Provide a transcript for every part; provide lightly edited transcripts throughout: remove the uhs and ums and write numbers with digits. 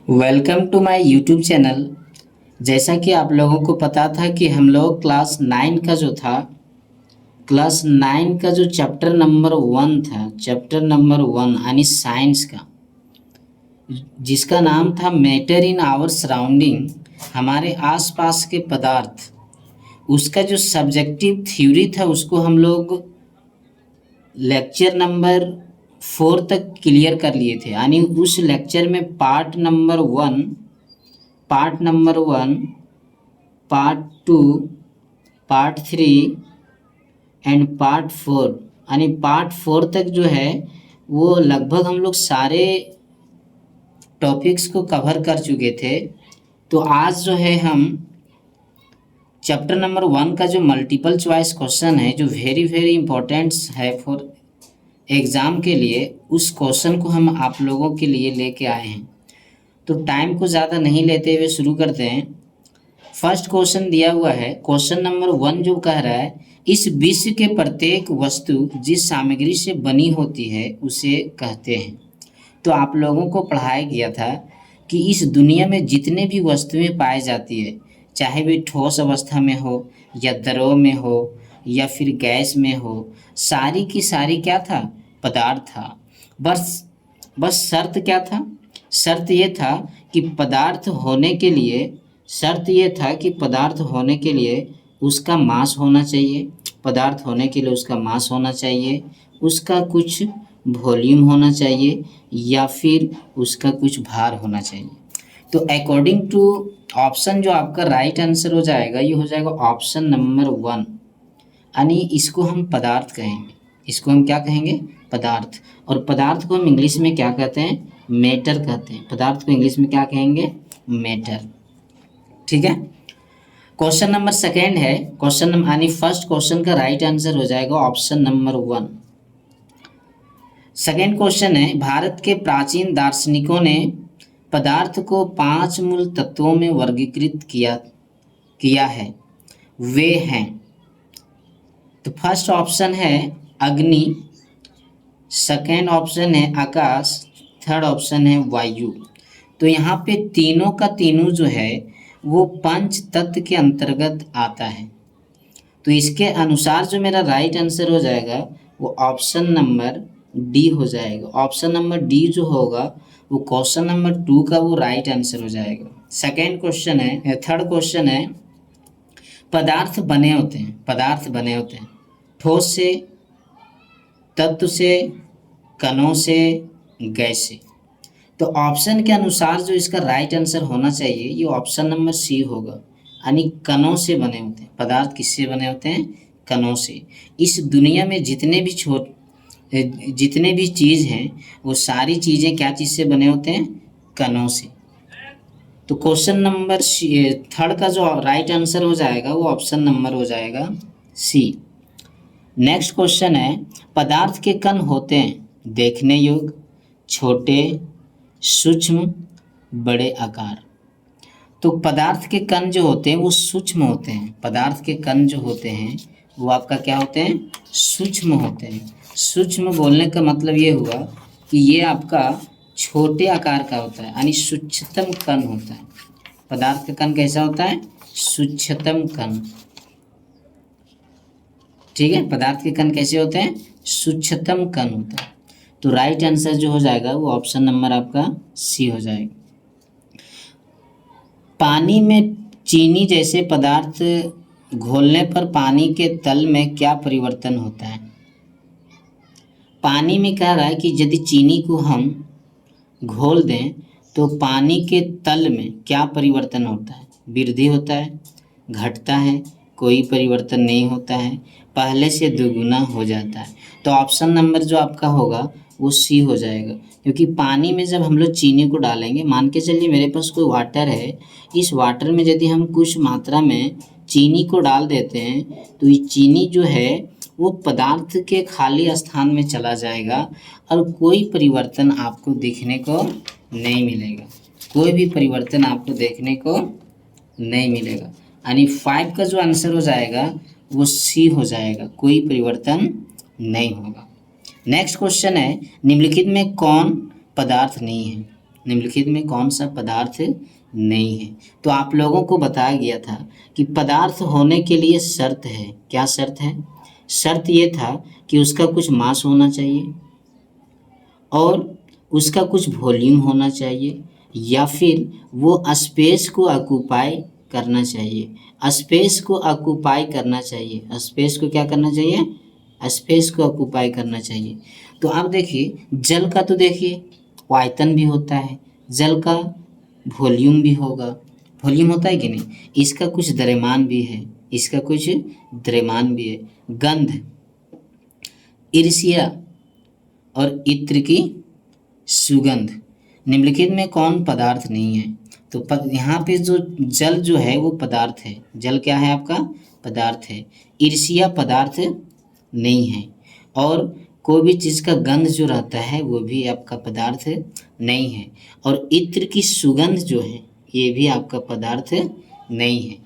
Welcome to my YouTube channel. जैसा कि आप लोगों को पता था कि हम लोग क्लास 9 का जो चैप्टर नंबर 1 था, चैप्टर नंबर 1 यानी साइंस का, जिसका नाम था मैटर इन आवर सराउंडिंग, हमारे आसपास के पदार्थ, उसका जो सब्जेक्टिव थ्योरी था उसको हम लोग लेक्चर नंबर 4 तक क्लियर कर लिए थे। यानी उस लेक्चर में part number 1, part 2, part 3 and part 4, यानी पार्ट 4 तक जो है वो लगभग हम लोग सारे टॉपिक्स को कवर कर चुके थे। तो आज जो है हम चैप्टर नंबर 1 का जो मल्टीपल चॉइस क्वेश्चन है, जो वेरी वेरी इंपॉर्टेंट है फॉर एग्ज़ाम के लिए, उस क्वेश्चन को हम आप लोगों के लिए लेके आए हैं। तो टाइम को ज़्यादा नहीं लेते हुए शुरू करते हैं। फर्स्ट क्वेश्चन दिया हुआ है, क्वेश्चन नंबर 1 जो कह रहा है, इस विश्व के प्रत्येक वस्तु जिस सामग्री से बनी होती है उसे कहते हैं। तो आप लोगों को पढ़ाया गया था कि इस दुनिया में जितने भी वस्तुएं पाई जाती है, चाहे वे ठोस अवस्था में हो या द्रव में हो या फिर गैस में हो, सारी की सारी क्या था? पदार्थ था। बस शर्त क्या था? शर्त ये था कि पदार्थ होने के लिए उसका मास होना चाहिए, उसका कुछ वॉल्यूम होना चाहिए या फिर उसका कुछ भार होना चाहिए। तो अकॉर्डिंग टू ऑप्शन जो आपका राइट आंसर हो जाएगा, ये हो जाएगा ऑप्शन नंबर 1, यानी इसको हम पदार्थ कहेंगे। इसको हम क्या कहेंगे? पदार्थ। और पदार्थ को हम इंग्लिश में क्या कहते हैं? मैटर कहते हैं। पदार्थ को इंग्लिश में क्या कहेंगे? मैटर। ठीक है। क्वेश्चन नंबर 2 है, क्वेश्चन नंबर यानी फर्स्ट क्वेश्चन का राइट आंसर हो जाएगा ऑप्शन नंबर 1। सेकेंड क्वेश्चन है, भारत के प्राचीन दार्शनिकों ने पदार्थ को 5 मूल तत्वों में वर्गीकृत किया है, वे हैं। तो फर्स्ट ऑप्शन है अग्नि, सेकेंड ऑप्शन है आकाश, थर्ड ऑप्शन है वायु। तो यहाँ पे तीनों का तीनों जो है वो पंच तत्व के अंतर्गत आता है। तो इसके अनुसार जो मेरा राइट आंसर हो जाएगा वो ऑप्शन नंबर डी हो जाएगा। ऑप्शन नंबर डी जो होगा वो क्वेश्चन नंबर 2 का वो राइट आंसर हो जाएगा। थर्ड क्वेश्चन है, पदार्थ बने होते हैं ठोस से, तत्व से, कणों से, गैस से। तो ऑप्शन के अनुसार जो इसका राइट आंसर होना चाहिए ये ऑप्शन नंबर सी होगा, यानी कणों से बने होते हैं। पदार्थ किससे बने होते हैं? कणों से। इस दुनिया में जितने भी चीज़ हैं वो सारी चीज़ें क्या चीज़ से बने होते हैं? कणों से। तो क्वेश्चन नंबर 3 का जो राइट आंसर हो जाएगा वो ऑप्शन नंबर हो जाएगा सी। नेक्स्ट क्वेश्चन है, पदार्थ के कण होते हैं देखने योग्य, छोटे, सूक्ष्म, बड़े आकार। तो पदार्थ के कण जो होते हैं वो सूक्ष्म होते हैं। पदार्थ के कण जो होते हैं वो आपका क्या होते हैं? सूक्ष्म होते हैं। सूक्ष्म बोलने का मतलब ये हुआ कि ये आपका छोटे आकार का होता है, यानी सूक्ष्मतम कण होता है। पदार्थ का कण कैसा होता है? सूक्ष्मतम कण। ठीक है, पदार्थ के कण कैसे होते हैं? सूक्ष्मतम कण होता है। तो राइट आंसर जो हो जाएगा वो ऑप्शन नंबर आपका सी हो जाएगा। पानी में चीनी जैसे पदार्थ घोलने पर पानी के तल में क्या परिवर्तन होता है? पानी में कह रहा है कि यदि चीनी को हम घोल दें तो पानी के तल में क्या परिवर्तन होता है? वृद्धि होता है, घटता है, कोई परिवर्तन नहीं होता है, पहले से दुगुना हो जाता है। तो ऑप्शन नंबर जो आपका होगा वो सी हो जाएगा, क्योंकि पानी में जब हम लोग चीनी को डालेंगे, मान के चलिए मेरे पास कोई वाटर है, इस वाटर में यदि हम कुछ मात्रा में चीनी को डाल देते हैं तो ये चीनी जो है वो पदार्थ के खाली स्थान में चला जाएगा और कोई परिवर्तन आपको देखने को नहीं मिलेगा। कोई भी परिवर्तन आपको देखने को नहीं मिलेगा, यानी 5 का जो आंसर हो जाएगा वो सी हो जाएगा, कोई परिवर्तन नहीं होगा। नेक्स्ट क्वेश्चन है, निम्नलिखित में कौन पदार्थ नहीं है? निम्नलिखित में कौन सा पदार्थ नहीं है। तो आप लोगों को बताया गया था कि पदार्थ होने के लिए शर्त है। क्या शर्त है? शर्त ये था कि उसका कुछ मास होना चाहिए और उसका कुछ वॉल्यूम होना चाहिए, या फिर वो स्पेस को ऑक्यूपाई करना चाहिए। स्पेस को ऑक्यूपाई करना चाहिए। स्पेस को क्या करना चाहिए? स्पेस को ऑक्यूपाई करना चाहिए। तो आप देखिए, जल का तो देखिए आयतन भी होता है, जल का वॉल्यूम भी होगा, वॉल्यूम होता है कि नहीं, इसका कुछ द्रव्यमान भी है, इसका कुछ द्रव्यमान भी है। गंध, ईर्ष्या और इत्र की सुगंध, निम्नलिखित में कौन पदार्थ नहीं है? तो यहाँ पे जो जल जो है वो पदार्थ है। जल क्या है आपका? पदार्थ है। ईर्ष्या पदार्थ नहीं है, और कोई भी चीज़ का गंध जो रहता है वो भी आपका पदार्थ नहीं है, और इत्र की सुगंध जो है ये भी आपका पदार्थ नहीं है।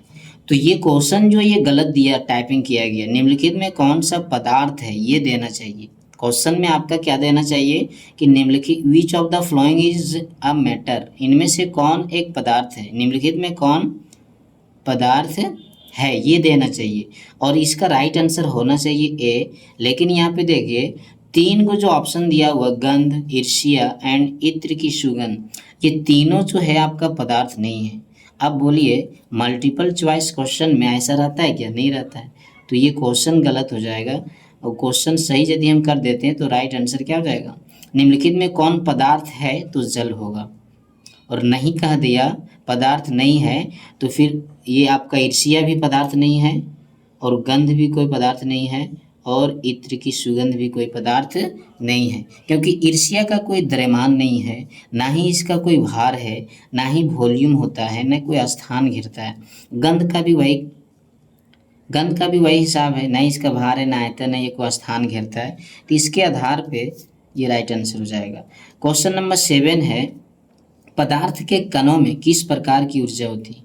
तो ये क्वेश्चन जो ये गलत दिया, टाइपिंग किया गया, निम्नलिखित में कौन सा पदार्थ है ये देना चाहिए। क्वेश्चन में आपका क्या देना चाहिए कि निम्नलिखित which of the following is a matter, इनमें से कौन एक पदार्थ है, निम्नलिखित में कौन पदार्थ है ये देना चाहिए, और इसका राइट आंसर होना चाहिए ए। लेकिन यहाँ पे देखिए 3 को जो ऑप्शन दिया हुआ, गंध, ईर्ष्या एंड इत्र की सुगंध, ये तीनों जो है आपका पदार्थ नहीं है। अब बोलिए, मल्टीपल चॉइस क्वेश्चन में ऐसा रहता है क्या? नहीं रहता है। तो ये क्वेश्चन गलत हो जाएगा, और क्वेश्चन सही यदि हम कर देते हैं तो राइट आंसर क्या हो जाएगा? निम्नलिखित में कौन पदार्थ है? तो जल होगा। और नहीं कह दिया पदार्थ नहीं है, तो फिर ये आपका ईर्ष्या भी पदार्थ नहीं है, और गंध भी कोई पदार्थ नहीं है, और इत्र की सुगंध भी कोई पदार्थ नहीं है, क्योंकि ईर्ष्या का कोई द्रव्यमान नहीं है, ना ही इसका कोई भार है, ना ही वॉल्यूम होता है, ना कोई स्थान घिरता है। गंध का भी वही हिसाब है, ना इसका भार है, ना आयतन है, ये कोई स्थान घेरता है। तो इसके आधार पे ये राइट आंसर हो जाएगा। क्वेश्चन नंबर 7 है, पदार्थ के कणों में किस प्रकार की ऊर्जा होती है?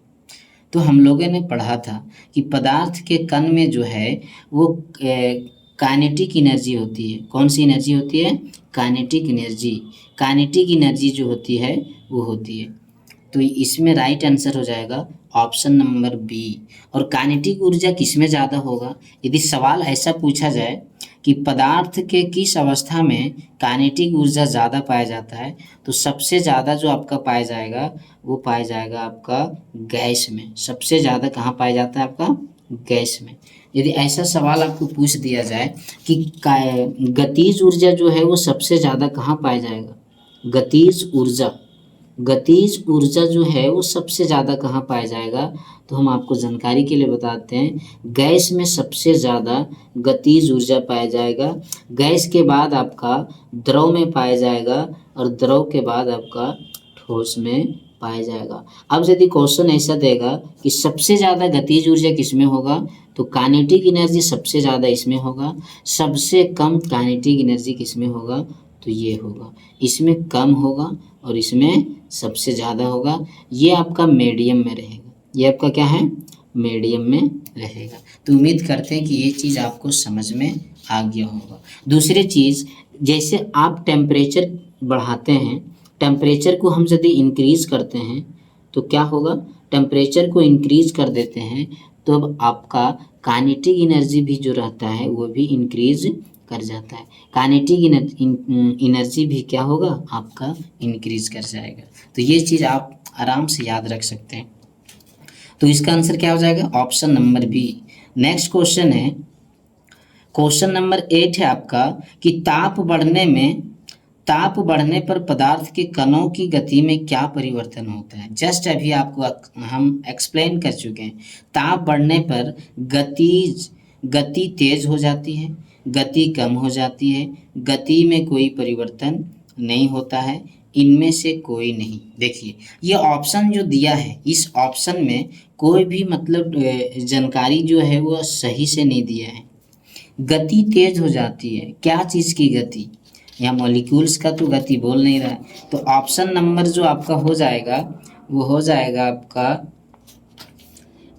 तो हम लोगों ने पढ़ा था कि पदार्थ के कण में जो है वो काइनेटिक एनर्जी होती है। कौन सी एनर्जी होती है? Kinetic energy. काइनेटिक एनर्जी जो होती है वो होती है। तो इसमें राइट आंसर हो जाएगा ऑप्शन नंबर बी। और काइनेटिक ऊर्जा किसमें ज़्यादा होगा? यदि सवाल ऐसा पूछा जाए कि पदार्थ के किस अवस्था में काइनेटिक ऊर्जा ज़्यादा पाया जाता है, तो सबसे ज़्यादा जो आपका पाया जाएगा वो पाया जाएगा आपका गैस में। सबसे ज़्यादा कहाँ पाया जाता है? आपका गैस में। यदि ऐसा सवाल आपको पूछ दिया जाए कि गतिज ऊर्जा जो है वो सबसे ज़्यादा कहाँ पाया जाएगा? गतिज ऊर्जा जो है वो सबसे ज़्यादा कहाँ पाया जाएगा? तो हम आपको जानकारी के लिए बताते हैं, गैस में सबसे ज़्यादा गतिज ऊर्जा पाया जाएगा। गैस के बाद आपका द्रव में पाया जाएगा, और द्रव के बाद आपका ठोस में पाया जाएगा। अब यदि क्वेश्चन ऐसा देगा कि सबसे ज़्यादा गतिज ऊर्जा किसमें होगा, तो काइनेटिक एनर्जी सबसे ज़्यादा इसमें होगा। सबसे कम काइनेटिक एनर्जी किसमें होगा? तो ये होगा, इसमें कम होगा और इसमें सबसे ज़्यादा होगा। ये आपका मीडियम में रहेगा। ये आपका क्या है? मीडियम में रहेगा। तो उम्मीद करते हैं कि ये चीज़ आपको समझ में आ गया होगा। दूसरी चीज़, जैसे आप टेम्परेचर बढ़ाते हैं, टेम्परेचर को हम यदि इंक्रीज करते हैं तो क्या होगा? टेम्परेचर को इंक्रीज कर देते हैं तो अब आपका काइनेटिक एनर्जी भी जो रहता है वो भी इंक्रीज कर जाता है। काइनेटिक एनर्जी भी क्या होगा? आपका इंक्रीज कर जाएगा। तो ये चीज़ आप आराम से याद रख सकते हैं। तो इसका आंसर क्या हो जाएगा? Option number B. Next question है, क्वेश्चन नंबर 8 है आपका कि ताप बढ़ने पर पदार्थ के कणों की गति में क्या परिवर्तन होता है? जस्ट अभी आपको हम एक्सप्लेन कर चुके हैं। ताप बढ़ने पर गति तेज हो जाती है, गति कम हो जाती है, गति में कोई परिवर्तन नहीं होता है, इनमें से कोई नहीं। देखिए ये ऑप्शन जो दिया है, इस ऑप्शन में कोई भी मतलब जानकारी जो है वो सही से नहीं दिया है। गति तेज हो जाती है, क्या चीज़ की गति? यहाँ मॉलिक्यूल्स का तो गति बोल नहीं रहा है। तो ऑप्शन नंबर जो आपका हो जाएगा वो हो जाएगा आपका,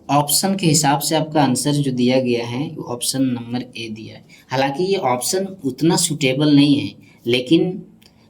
ऑप्शन के हिसाब से आपका आंसर जो दिया गया है वो ऑप्शन नंबर ए दिया है। हालांकि ये ऑप्शन उतना सूटेबल नहीं है, लेकिन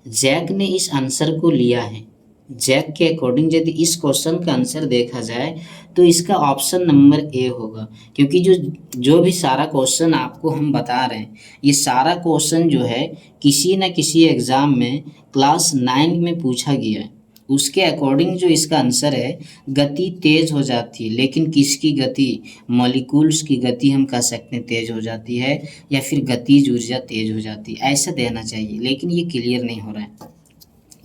जैक ने इस आंसर को लिया है। जैक के अकॉर्डिंग यदि इस क्वेश्चन का आंसर देखा जाए तो इसका ऑप्शन नंबर ए होगा, क्योंकि जो जो भी सारा क्वेश्चन आपको हम बता रहे हैं ये सारा क्वेश्चन जो है किसी न किसी एग्ज़ाम में क्लास 9 में पूछा गया है। उसके अकॉर्डिंग जो इसका आंसर है, गति तेज हो जाती है, लेकिन किसकी गति? मॉलिक्यूल्स की गति हम कह सकते हैं तेज हो जाती है, या फिर गतिज ऊर्जा तेज हो जाती है, ऐसा देना चाहिए, लेकिन ये क्लियर नहीं हो रहा है,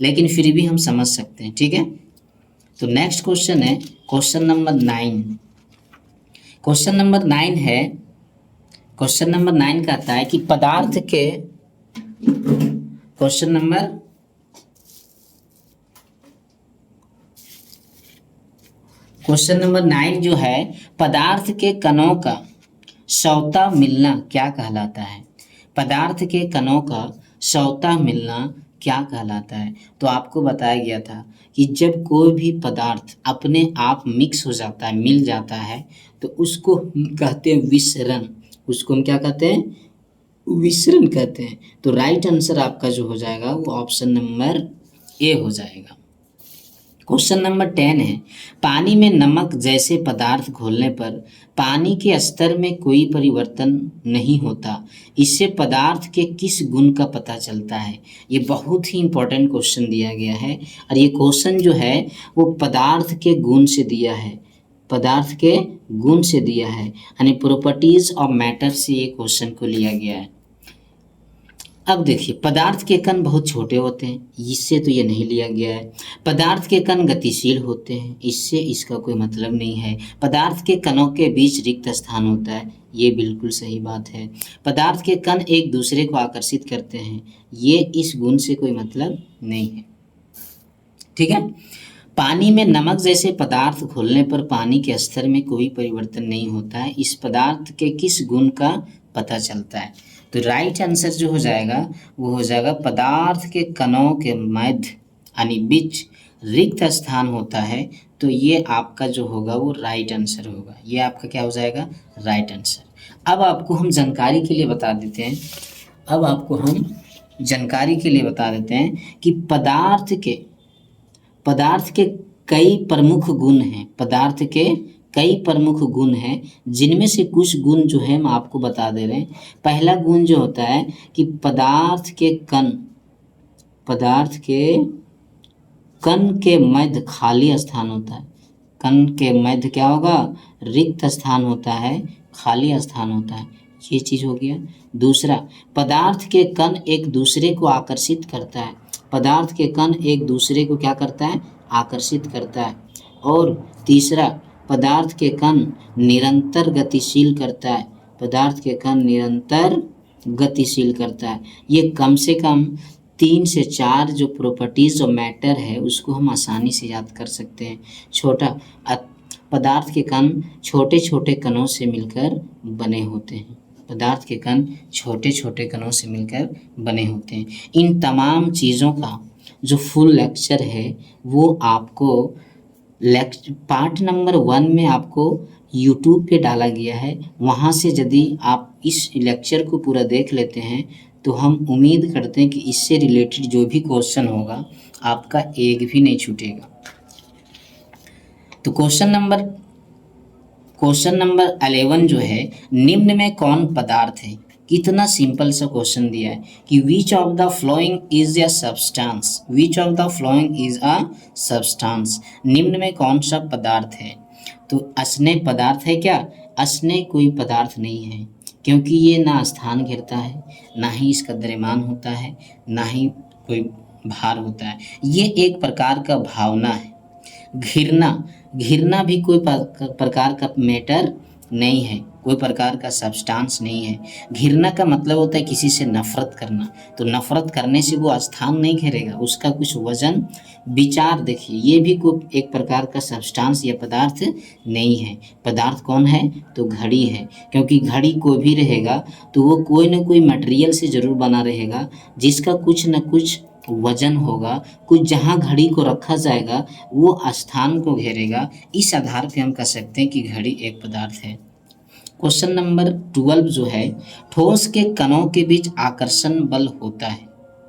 लेकिन फिर भी हम समझ सकते हैं। ठीक है, तो नेक्स्ट क्वेश्चन है क्वेश्चन नंबर 9। क्वेश्चन नंबर 9 है, क्वेश्चन नंबर 9 कहता है कि पदार्थ के क्वेश्चन नंबर क्वेश्चन नंबर 9 जो है, पदार्थ के कणों का सौता मिलना क्या कहलाता है? पदार्थ के कणों का सौता मिलना क्या कहलाता है? तो आपको बताया गया था कि जब कोई भी पदार्थ अपने आप मिक्स हो जाता है, मिल जाता है, तो उसको हम कहते हैं विसरण। उसको हम क्या कहते हैं? विसरण कहते हैं। तो राइट आंसर आपका जो हो जाएगा वो ऑप्शन नंबर ए हो जाएगा। क्वेश्चन नंबर 10 है, पानी में नमक जैसे पदार्थ घोलने पर पानी के स्तर में कोई परिवर्तन नहीं होता, इससे पदार्थ के किस गुण का पता चलता है? ये बहुत ही इंपॉर्टेंट क्वेश्चन दिया गया है, और ये क्वेश्चन जो है वो पदार्थ के गुण से दिया है, पदार्थ के गुण से दिया है, यानी प्रॉपर्टीज ऑफ मैटर से ये क्वेश्चन को लिया गया है। अब देखिए, पदार्थ के कण बहुत छोटे होते हैं, इससे तो ये नहीं लिया गया है। पदार्थ के कण गतिशील होते हैं, इससे इसका कोई मतलब नहीं है। पदार्थ के कणों के बीच रिक्त स्थान होता है, ये बिल्कुल सही बात है। पदार्थ के कण एक दूसरे को आकर्षित करते हैं, ये इस गुण से कोई मतलब नहीं है। ठीक है, पानी में नमक जैसे पदार्थ घोलने पर पानी के स्तर में कोई परिवर्तन नहीं होता है, इस पदार्थ के किस गुण का पता चलता है? तो राइट आंसर जो हो जाएगा वो हो जाएगा पदार्थ के कणों के मध्य यानी बीच रिक्त स्थान होता है, तो ये आपका जो होगा वो राइट आंसर होगा। ये आपका क्या हो जाएगा? Right answer. अब आपको हम जानकारी के लिए बता देते हैं, अब आपको हम जानकारी के लिए बता देते हैं कि पदार्थ के कई प्रमुख गुण हैं, पदार्थ के कई प्रमुख गुण हैं, जिनमें से कुछ गुण जो है हम आपको बता दे रहे हैं। पहला गुण जो होता है कि पदार्थ कण के मध्य खाली स्थान होता है, कण के मध्य क्या होगा? रिक्त स्थान होता है, खाली स्थान होता है, ये चीज़ हो गया। दूसरा, पदार्थ के कण एक दूसरे को आकर्षित करता है, पदार्थ के कण एक दूसरे को क्या करता है? आकर्षित करता है। और तीसरा, पदार्थ के कण निरंतर गतिशील करता है, पदार्थ के कण निरंतर गतिशील करता है। ये कम से कम 3 से 4 जो प्रॉपर्टीज ऑफ मैटर है उसको हम आसानी से याद कर सकते हैं। पदार्थ के कण छोटे छोटे कणों से मिलकर बने होते हैं, पदार्थ के कण छोटे छोटे कणों से मिलकर बने होते हैं। इन तमाम चीज़ों का जो फुल लेक्चर है वो आपको पार्ट नंबर 1 में आपको यूट्यूब पे डाला गया है, वहाँ से यदि आप इस लेक्चर को पूरा देख लेते हैं तो हम उम्मीद करते हैं कि इससे रिलेटेड जो भी क्वेश्चन होगा आपका एक भी नहीं छूटेगा। तो क्वेश्चन नंबर 11 जो है, निम्न में कौन पदार्थ है? कितना सिंपल सा क्वेश्चन दिया है कि which of the following is a substance, which of the following is a substance, निम्न में कौन सा पदार्थ है? तो अस्नेय पदार्थ है क्या? अस्नेय कोई पदार्थ नहीं है, क्योंकि ये ना स्थान घेरता है, ना ही इसका द्रव्यमान होता है, ना ही कोई भार होता है, ये एक प्रकार का भावना है। घिरना भी कोई प्रकार का मैटर नहीं है, कोई प्रकार का सब्सटेंस नहीं है। घिरना का मतलब होता है किसी से नफरत करना, तो नफरत करने से वो स्थान नहीं घेरेगा, उसका कुछ वजन विचार देखिए, ये भी कोई एक प्रकार का सब्सटेंस या पदार्थ नहीं है। पदार्थ कौन है? तो घड़ी है, क्योंकि घड़ी कोई भी रहेगा तो वो कोई ना कोई मटेरियल से ज़रूर बना रहेगा, जिसका कुछ न कुछ वजन होगा, कुछ जहाँ घड़ी को रखा जाएगा वो स्थान को घेरेगा। इस आधार पे हम कह सकते हैं कि घड़ी एक पदार्थ है। क्वेश्चन नंबर 12 जो है, ठोस के कणों के बीच आकर्षण बल होता है,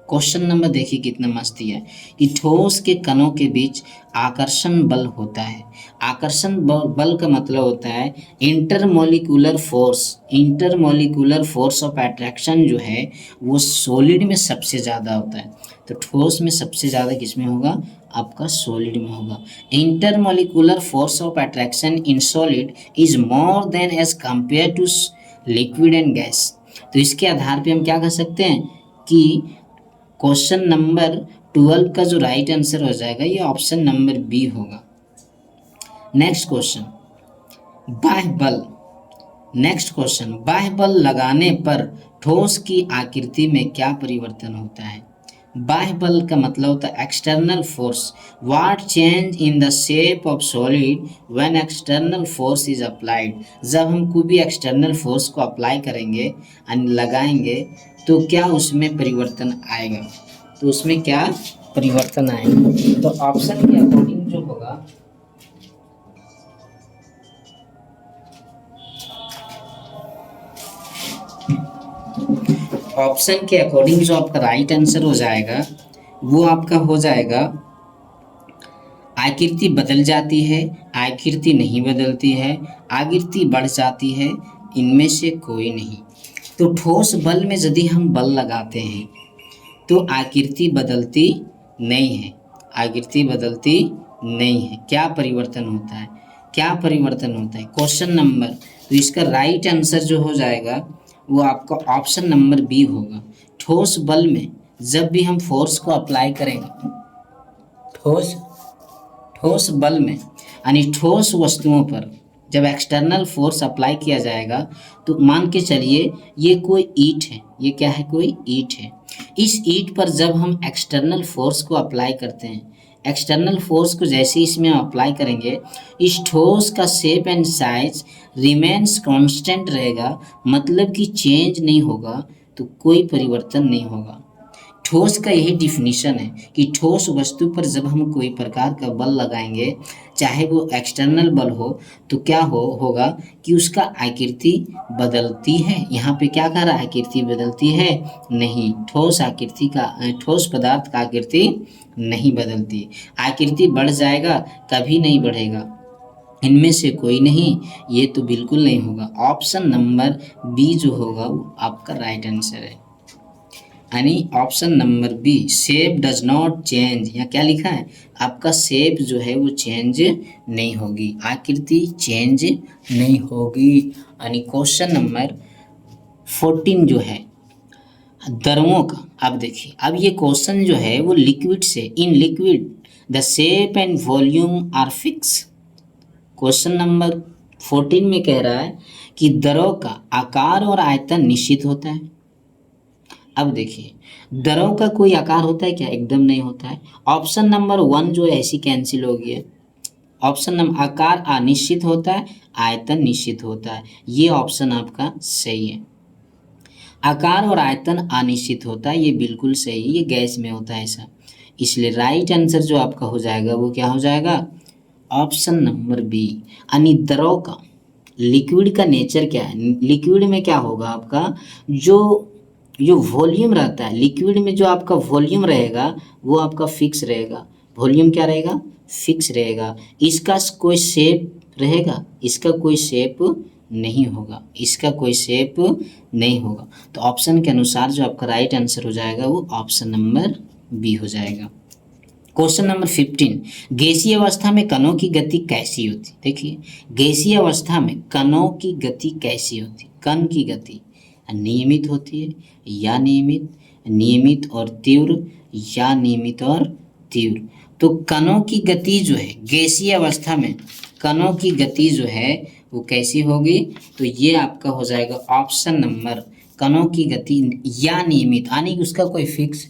क्वेश्चन नंबर देखिए कितना मस्त दिया है कि ठोस के कणों के बीच आकर्षण बल होता है। आकर्षण बल का मतलब होता है intermolecular force. Intermolecular force of attraction जो है वो सॉलिड में सबसे ज़्यादा होता है। तो ठोस में सबसे ज़्यादा किस में होगा? आपका सॉलिड में होगा। Intermolecular force of attraction in solid is more than as compare to liquid and gas. तो इसके आधार पे हम क्या कह सकते हैं कि क्वेश्चन नंबर 12 का जो राइट आंसर हो जाएगा ये ऑप्शन नंबर बी होगा। नेक्स्ट क्वेश्चन, बाह्य बल। नेक्स्ट क्वेश्चन, बाह्य बल लगाने पर ठोस की आकृति में क्या परिवर्तन होता है? बाह्य बल का मतलब होता है external force. What change in the shape of solid when external force is applied. जब हम कोई भी एक्सटर्नल फोर्स को अप्लाई करेंगे यानी लगाएंगे तो क्या उसमें परिवर्तन आएगा? तो उसमें क्या परिवर्तन आएगा? तो ऑप्शन के अकॉर्डिंग जो होगा, ऑप्शन के अकॉर्डिंग जो आपका राइट आंसर हो जाएगा वो आपका हो जाएगा आकृति बदल जाती है, आकृति नहीं बदलती है, आकृति बढ़ जाती है, इनमें से कोई नहीं। तो ठोस बल में यदि हम बल लगाते हैं तो आकृति बदलती नहीं है, आकृति बदलती नहीं है। क्या परिवर्तन होता है? क्या परिवर्तन होता है? क्वेश्चन नंबर, तो इसका राइट आंसर जो हो जाएगा वो आपका ऑप्शन नंबर बी होगा। ठोस बल में जब भी हम फोर्स को अप्लाई करेंगे, ठोस बल में यानी ठोस वस्तुओं पर जब एक्सटर्नल फोर्स अप्लाई किया जाएगा तो मान के चलिए ये कोई ईंट है, ये क्या है? कोई ईंट है। इस ईंट पर जब हम एक्सटर्नल फोर्स को अप्लाई करते हैं, एक्सटर्नल फोर्स को जैसे इसमें अप्लाई करेंगे, इस ठोस का shape and size remains constant रहेगा, मतलब कि चेंज नहीं होगा, तो कोई परिवर्तन नहीं होगा। ठोस का यही डिफिनीशन है कि ठोस वस्तु पर जब हम कोई प्रकार का बल लगाएंगे, चाहे वो एक्सटर्नल बल हो, तो क्या होगा कि उसका आकृति बदलती है। यहाँ पे क्या कह रहा है? आकृति बदलती है? नहीं, ठोस पदार्थ का आकृति नहीं बदलती। आकृति बढ़ जाएगा? कभी नहीं बढ़ेगा। इनमें से कोई नहीं, ये तो बिल्कुल नहीं होगा। ऑप्शन नंबर बी जो होगा वो आपका राइट आंसर है, यानी option number B, shape does not change. यहाँ क्या लिखा है? आपका शेप जो है वो चेंज नहीं होगी, आकृति चेंज नहीं होगी। यानी क्वेश्चन नंबर 14 जो है द्रवों का, अब देखिए, अब ये क्वेश्चन जो है वो लिक्विड से, in liquid the shape and volume are fix. Question number 14 में कह रहा है कि द्रव का आकार और आयतन निश्चित होता है। अब देखिए, द्रव का कोई आकार होता है क्या? एकदम नहीं होता है। ऑप्शन नंबर 1 जो है ऐसी कैंसिल हो गई है। ऑप्शन नंबर, आकार अनिश्चित होता है, आयतन निश्चित होता है, ये ऑप्शन आपका सही है। आकार और आयतन अनिश्चित होता है, ये बिल्कुल सही है, ये गैस में होता है ऐसा। इसलिए राइट आंसर जो आपका हो जाएगा वो क्या हो जाएगा? Option number B. यानी द्रव का, लिक्विड का नेचर क्या है? लिक्विड में क्या होगा आपका, जो वॉल्यूम रहता है, लिक्विड में जो आपका वॉल्यूम रहेगा वो आपका फिक्स रहेगा। वॉल्यूम क्या रहेगा? फिक्स रहेगा। इसका कोई शेप रहेगा? इसका कोई शेप नहीं होगा, इसका कोई शेप नहीं होगा। तो ऑप्शन के अनुसार जो आपका राइट आंसर हो जाएगा वो ऑप्शन नंबर बी हो जाएगा। क्वेश्चन नंबर 15, गैसीय अवस्था में कणों की गति कैसी होती? देखिए, गैसीय अवस्था में कणों की गति कैसी होती? कण की गति नियमित होती है या नियमित, नियमित और तीव्र, या नियमित और तीव्र। तो कणों की गति जो है गैसीय अवस्था में, कणों की गति जो है वो कैसी होगी? तो ये आपका हो जाएगा ऑप्शन नंबर, कणों की गति या नियमित, यानी कि उसका कोई फिक्स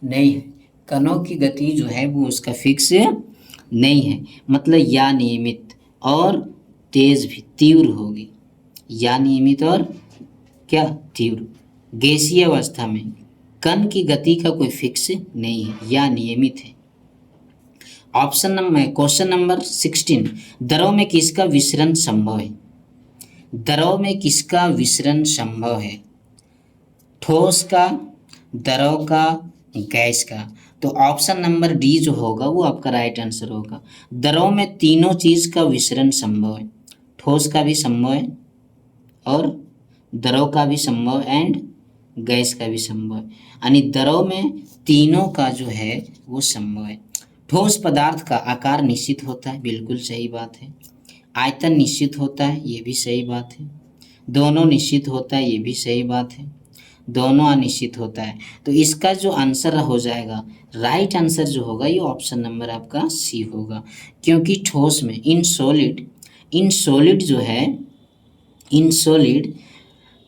नहीं है। कणों की गति जो है वो उसका फिक्स नहीं है, मतलब या नियमित और तेज भी, तीव्र होगी, या नियमित और क्या? तीव्र। गैसीय अवस्था में कण की गति का कोई फिक्स नहीं है, या नियमित है। ऑप्शन नंबर, क्वेश्चन नंबर 16, द्रव में किसका विसरण संभव है? द्रव में किसका विसरण संभव है? ठोस का, द्रव का, गैस का। तो ऑप्शन नंबर डी जो होगा वो आपका राइट आंसर होगा। द्रव में तीनों चीज का विसरण संभव है, ठोस का भी संभव है और द्रव का भी संभव एंड गैस का भी संभव है, यानी द्रव में तीनों का जो है वो संभव है। ठोस पदार्थ का आकार निश्चित होता है, बिल्कुल सही बात है। आयतन निश्चित होता है, ये भी सही बात है। दोनों निश्चित होता है, ये भी सही बात है। दोनों अनिश्चित होता है। तो इसका जो आंसर हो जाएगा, राइट आंसर जो होगा ये ऑप्शन नंबर आपका सी होगा, क्योंकि ठोस में इन सॉलिड जो है, इन सॉलिड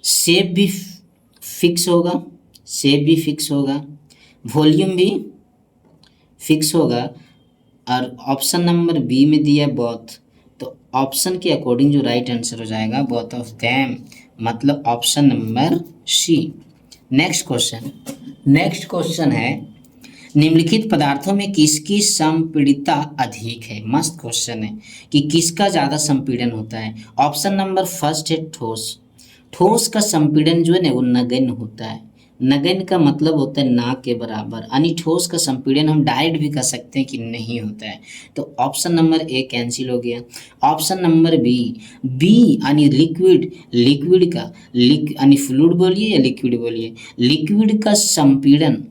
शेप भी फिक्स होगा, शेप भी फिक्स होगा, वॉल्यूम भी फिक्स होगा। और ऑप्शन नंबर बी में दिया बोथ, तो ऑप्शन के अकॉर्डिंग जो राइट आंसर हो जाएगा बोथ ऑफ देम, मतलब option number C. Next question है, निम्नलिखित पदार्थों में किसकी संपीड़ितता अधिक है। मस्त क्वेश्चन है कि किसका ज़्यादा संपीड़न होता है। ऑप्शन नंबर फर्स्ट है ठोस। ठोस का संपीड़न जो है ना वो नगण्य होता है। नगण्य का मतलब होता है ना के बराबर, यानी ठोस का संपीड़न हम डायरेक्ट भी कर सकते हैं कि नहीं होता है। तो ऑप्शन नंबर ए कैंसिल हो गया। ऑप्शन नंबर बी यानी लिक्विड का यानी फ्लूइड बोलिए या लिक्विड बोलिए, लिक्विड का संपीड़न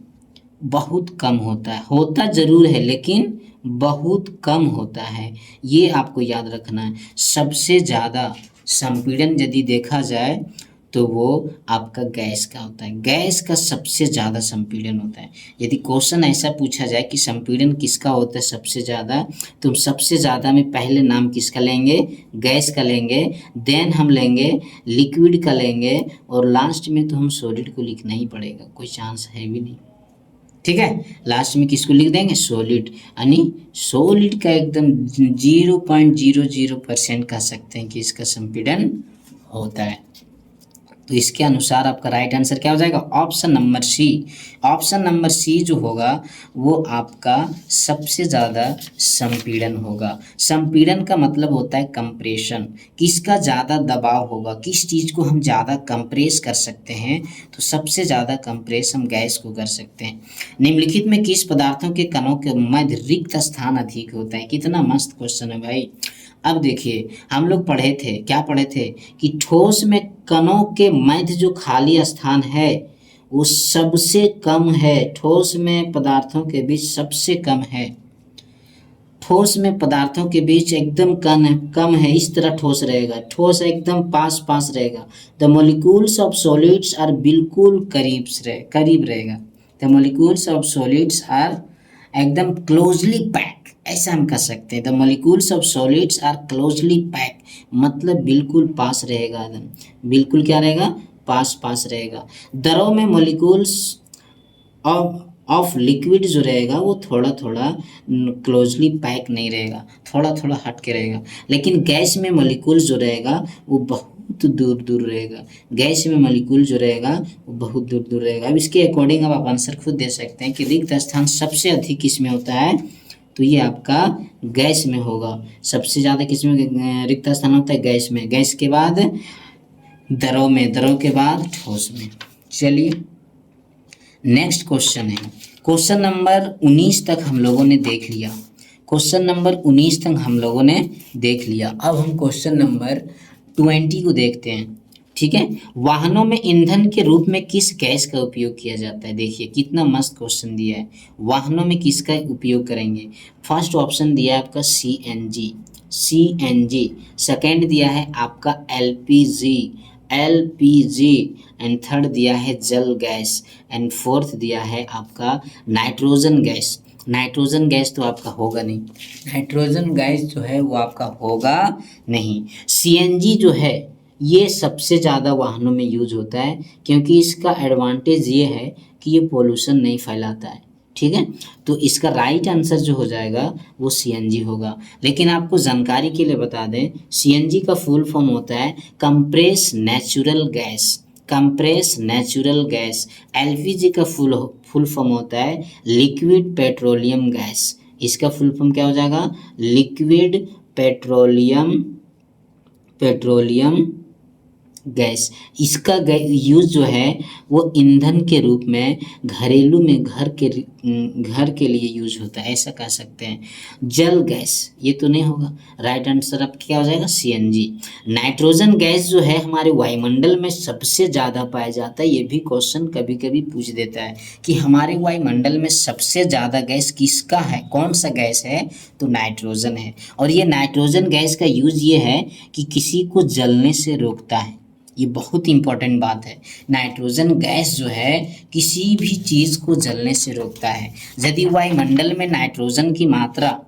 बहुत कम होता है, होता जरूर है लेकिन बहुत कम होता है, ये आपको याद रखना है। सबसे ज़्यादा संपीड़न यदि देखा जाए तो वो आपका गैस का होता है, गैस का सबसे ज़्यादा संपीड़न होता है। यदि क्वेश्चन ऐसा पूछा जाए कि संपीड़न किसका होता है सबसे ज़्यादा, तो हम सबसे ज़्यादा में पहले नाम किसका लेंगे, गैस का लेंगे, देन हम लेंगे लिक्विड का लेंगे, और लास्ट में तो हम सॉलिड को लिखना ही पड़ेगा, कोई चांस है भी नहीं। ठीक है, लास्ट में किसको लिख देंगे, सॉलिड, यानी सॉलिड का एकदम 0.00% कह सकते हैं कि इसका संपीड़न होता है। तो इसके अनुसार आपका राइट आंसर क्या हो जाएगा, option number C. Option number C जो होगा वो आपका सबसे ज़्यादा संपीड़न होगा। संपीड़न का मतलब होता है कंप्रेशन, किसका ज़्यादा दबाव होगा, किस चीज़ को हम ज़्यादा कंप्रेस कर सकते हैं, तो सबसे ज़्यादा कंप्रेस हम गैस को कर सकते हैं। निम्नलिखित में किस पदार्थों के कणों के मध्य रिक्त स्थान अधिक होता है। कितना मस्त क्वेश्चन है भाई। अब देखिए हम लोग पढ़े थे, क्या पढ़े थे कि ठोस में कणों के मध्य जो खाली स्थान है वो सबसे कम है, ठोस में पदार्थों के बीच सबसे कम है। ठोस में पदार्थों के बीच एकदम कम है, इस तरह ठोस रहेगा, ठोस एकदम पास पास रहेगा। The molecules of solids are बिल्कुल करीब रहेगा। The molecules of solids are एकदम क्लोजली पैक, ऐसा हम कह सकते हैं। The molecules of solids are closely pack, मतलब बिल्कुल पास रहेगा, एकदम बिल्कुल क्या रहेगा, पास पास रहेगा। द्रव में मोलिक्यूल्स ऑफ लिक्विड जो रहेगा वो थोड़ा थोड़ा क्लोजली पैक नहीं रहेगा, थोड़ा थोड़ा हट के रहेगा। लेकिन गैस में मोलिक्यूल जो रहेगा वो बहुत दूर दूर रहेगा, गैस में मोलिक्यूल जो रहेगा वो बहुत दूर दूर रहेगा। अब इसके अकॉर्डिंग अब आप आंसर खुद दे सकते हैं कि रिक्त स्थान सबसे अधिक किस में होता है, तो ये आपका गैस में होगा। सबसे ज़्यादा किस में रिक्त स्थान होता है, गैस में, गैस के बाद द्रव में, द्रव के बाद ठोस में। चलिए नेक्स्ट क्वेश्चन है, क्वेश्चन नंबर 19 तक हम लोगों ने देख लिया, क्वेश्चन नंबर 19 तक हम लोगों ने देख लिया। अब हम क्वेश्चन नंबर 20 को देखते हैं। ठीक है, वाहनों में ईंधन के रूप में किस गैस का उपयोग किया जाता है। देखिए कितना मस्त क्वेश्चन दिया है, वाहनों में किसका उपयोग करेंगे। फर्स्ट ऑप्शन दिया है आपका सीएनजी, सेकेंड दिया है आपका एलपीजी एंड थर्ड दिया है जल गैस एंड फोर्थ दिया है आपका नाइट्रोजन गैस। नाइट्रोजन गैस तो आपका होगा नहीं, नाइट्रोजन गैस जो है वो आपका होगा नहीं। सीएनजी जो है ये सबसे ज़्यादा वाहनों में यूज होता है, क्योंकि इसका एडवांटेज ये है कि ये पोल्यूशन नहीं फैलाता है। ठीक है, तो इसका राइट आंसर जो हो जाएगा वो सीएनजी होगा। लेकिन आपको जानकारी के लिए बता दें, सीएनजी का फुल फॉर्म होता है कंप्रेस नेचुरल गैस। एलपीजी का फुल फॉर्म होता है लिक्विड पेट्रोलियम गैस। इसका फुल फॉर्म क्या हो जाएगा, लिक्विड पेट्रोलियम गैस, इसका यूज़ जो है वो ईंधन के रूप में घरेलू में घर के लिए यूज होता है, ऐसा कह सकते हैं। जल गैस, ये तो नहीं होगा, राइट आंसर अब क्या हो जाएगा, सीएनजी। नाइट्रोजन गैस जो है हमारे वायुमंडल में सबसे ज़्यादा पाया जाता है। ये भी क्वेश्चन कभी कभी पूछ देता है कि हमारे वायुमंडल में सबसे ज़्यादा गैस किसका है, कौन सा गैस है, तो नाइट्रोजन है। और ये नाइट्रोजन गैस का यूज़ ये है कि किसी को जलने से रोकता है, ये बहुत इंपॉर्टेंट बात है। नाइट्रोजन गैस जो है किसी भी चीज़ को जलने से रोकता है। यदि वायुमंडल में नाइट्रोजन की मात्रा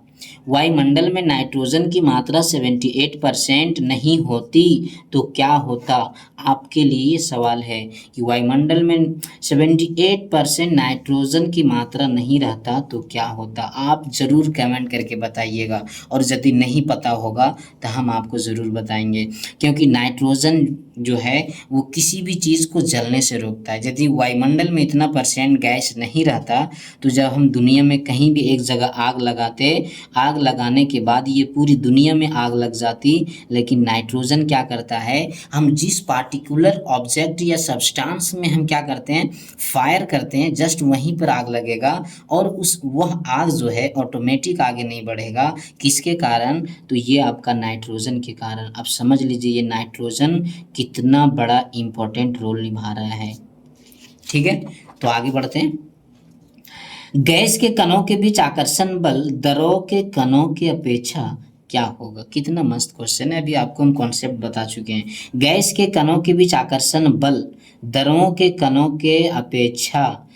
78% नहीं होती तो क्या होता, आपके लिए ये सवाल है कि वायुमंडल में 78% नाइट्रोजन की मात्रा नहीं रहता तो क्या होता। आप ज़रूर कमेंट करके बताइएगा, और यदि नहीं पता होगा तो हम आपको ज़रूर बताएंगे, क्योंकि नाइट्रोजन जो है वो किसी भी चीज़ को जलने से रोकता है। यदि वायुमंडल में इतना % गैस नहीं रहता तो जब हम दुनिया में कहीं भी एक जगह आग लगाते, आग लगाने के बाद ये पूरी दुनिया में आग लग जाती, लेकिन नाइट्रोजन क्या करता है, हम जिस पार्टिकुलर ऑब्जेक्ट या सब्सटेंस में हम क्या करते हैं, फायर करते हैं, जस्ट वहीं पर आग लगेगा और वह आग जो है ऑटोमेटिक आगे नहीं बढ़ेगा। किसके कारण, तो ये आपका नाइट्रोजन के कारण। अब समझ लीजिए ये नाइट्रोजन कितना बड़ा इम्पोर्टेंट रोल निभा रहा है। ठीक है, तो आगे बढ़ते हैं। गैस के कणों के बीच आकर्षण बल द्रव के कणों की अपेक्षा क्या होगा। कितना मस्त क्वेश्चन है, अभी आपको हम कॉन्सेप्ट बता चुके हैं। गैस के कणों के बीच आकर्षण बल द्रवों के कणों के अपेक्षा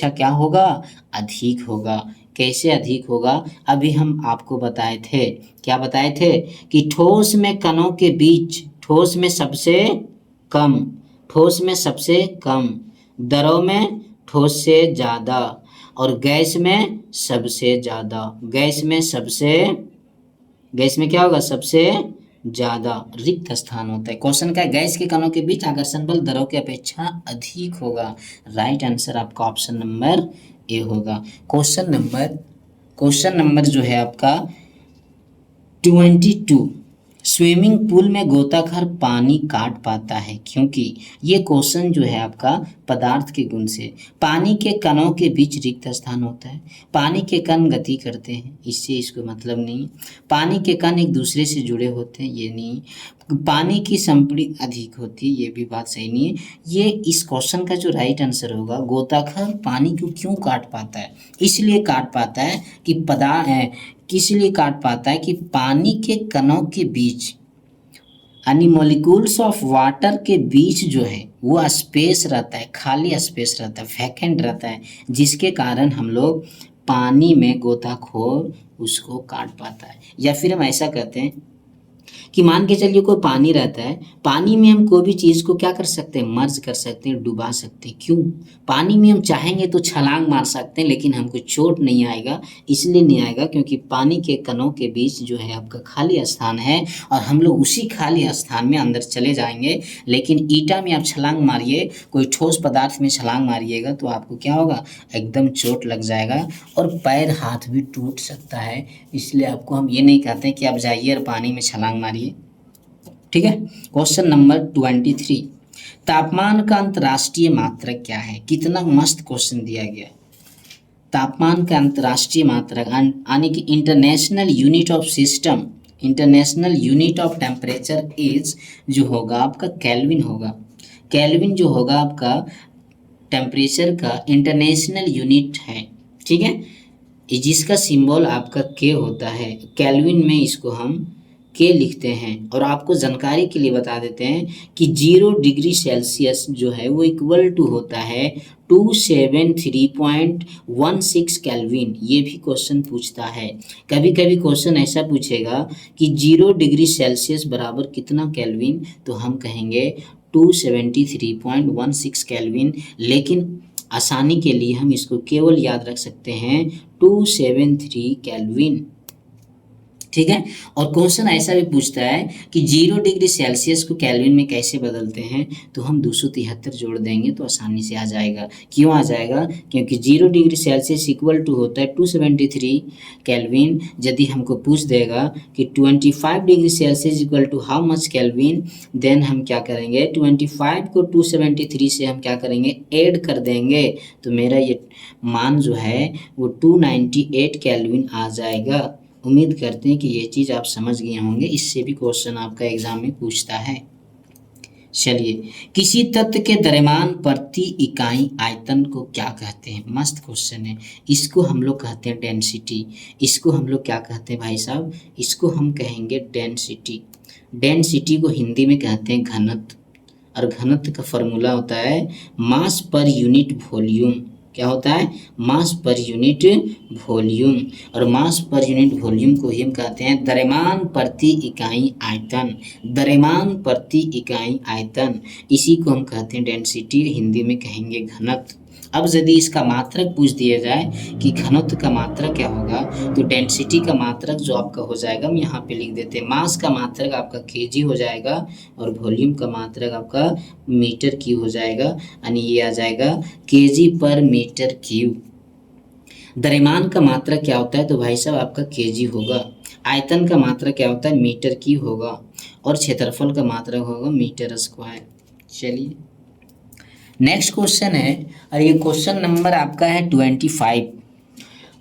क्या होगा, अधिक होगा। कैसे अधिक होगा, अभी हम आपको बताए थे, क्या बताए थे कि ठोस में कणों के बीच, ठोस में सबसे कम, द्रव में ठोस से ज़्यादा, और गैस में क्या होगा, सबसे ज़्यादा रिक्त स्थान होता है। क्वेश्चन का गैस के कणों के बीच आकर्षण बल द्रव की अपेक्षा अधिक होगा। राइट आंसर आपका ऑप्शन नंबर ए होगा। क्वेश्चन नंबर जो है आपका 22, स्विमिंग पूल में गोताखोर पानी काट पाता है क्योंकि, ये क्वेश्चन जो है आपका पदार्थ के गुण से। पानी के कणों के बीच रिक्त स्थान होता है, पानी के कण गति करते हैं, इससे इसको मतलब नहीं। पानी के कण एक दूसरे से जुड़े होते हैं, ये नहीं। पानी की संपीड़ित अधिक होती है, ये भी बात सही नहीं है। ये इस क्वेश्चन का जो राइट आंसर होगा, गोताखोर पानी को क्यों काट पाता है, इसलिए काट पाता है कि पानी के कणों के बीच यानी मॉलिक्यूल्स ऑफ वाटर के बीच जो है वो स्पेस रहता है, खाली स्पेस रहता है, वैकेंट रहता है, जिसके कारण हम लोग पानी में गोताखोर उसको काट पाता है। या फिर हम ऐसा कहते हैं कि मान के चलिए कोई पानी रहता है, पानी में हम कोई भी चीज़ को क्या कर सकते हैं, मर्ज कर सकते हैं, डुबा सकते हैं। क्यों, पानी में हम चाहेंगे तो छलांग मार सकते हैं, लेकिन हमको चोट नहीं आएगा। इसलिए नहीं आएगा क्योंकि पानी के कणों के बीच जो है आपका खाली स्थान है, और हम लोग उसी खाली स्थान में अंदर चले जाएंगे। लेकिन ईटा में आप छलांग मारिए, कोई ठोस पदार्थ में छलांग मारिएगा तो आपको क्या होगा, एकदम चोट लग जाएगा और पैर हाथ भी टूट सकता है। इसलिए आपको हम ये नहीं कहते कि आप जाइए और पानी में छलांग मारिए। ठीक है। क्वेश्चन नंबर 23, तापमान का अंतर्राष्ट्रीय मात्रक क्या है। कितना मस्त क्वेश्चन दिया गया। तापमान का अंतर्राष्ट्रीय मात्रक यानी कि international unit of temperature is जो होगा आपका केल्विन होगा। केल्विन जो होगा आपका टेम्परेचर का इंटरनेशनल यूनिट है। ठीक है, जिसका सिंबल आपका के होता है। केल्विन में इसको हम के लिखते हैं। और आपको जानकारी के लिए बता देते हैं कि 0 डिग्री सेल्सियस जो है वो इक्वल टू होता है 273.16 केल्विन। ये भी क्वेश्चन पूछता है। कभी कभी क्वेश्चन ऐसा पूछेगा कि 0 डिग्री सेल्सियस बराबर कितना केल्विन, तो हम कहेंगे 273.16 केल्विन। लेकिन आसानी के लिए हम इसको केवल याद रख सकते हैं 273 केल्विन। ठीक है। और क्वेश्चन ऐसा भी पूछता है कि 0 डिग्री सेल्सियस को केल्विन में कैसे बदलते हैं, तो हम 273 जोड़ देंगे तो आसानी से आ जाएगा। क्यों आ जाएगा, क्योंकि 0 डिग्री सेल्सियस इक्वल टू होता है 273 केल्विन। यदि हमको पूछ देगा कि 25 degree Celsius equal to how much kelvin, then हम क्या करेंगे, 25 को 273 से हम क्या करेंगे, ऐड कर देंगे, तो मेरा ये मान जो है वो 298 केल्विन आ जाएगा। उम्मीद करते हैं कि ये चीज़ आप समझ गए होंगे, इससे भी क्वेश्चन आपका एग्जाम में पूछता है। चलिए, किसी तत्व के द्रव्यमान प्रति इकाई आयतन को क्या कहते हैं, मस्त क्वेश्चन है। इसको हम लोग कहते हैं डेंसिटी। इसको हम लोग क्या कहते हैं भाई साहब, इसको हम कहेंगे डेंसिटी। डेंसिटी को हिंदी में कहते हैं घनत्व, और घनत्व का फॉर्मूला होता है मास पर यूनिट वॉल्यूम। क्या होता है, मास पर यूनिट वॉल्यूम। और मास पर यूनिट वॉल्यूम को ही हम कहते हैं द्रव्यमान प्रति इकाई आयतन। द्रव्यमान प्रति इकाई आयतन, इसी को हम कहते हैं डेंसिटी, हिंदी में कहेंगे घनत्व। अब यदि इसका मात्रक पूछ दिया जाए कि घनत्व का मात्रक क्या होगा, तो डेंसिटी का मात्रक जो आपका हो जाएगा, हम यहाँ पे लिख देते हैं, मास का मात्रक आपका केजी हो जाएगा और वॉल्यूम का मात्रक आपका मीटर क्यूब हो जाएगा, यानी ये आ जाएगा केजी पर मीटर क्यूब। द्रव्यमान का मात्रक क्या होता है, तो भाई साहब आपका केजी होगा। आयतन का मात्रक क्या होता है, मीटर क्यूब होगा। और क्षेत्रफल का मात्रक होगा मीटर स्क्वायर। चलिए, नेक्स्ट क्वेश्चन है, और ये क्वेश्चन नंबर आपका है 25।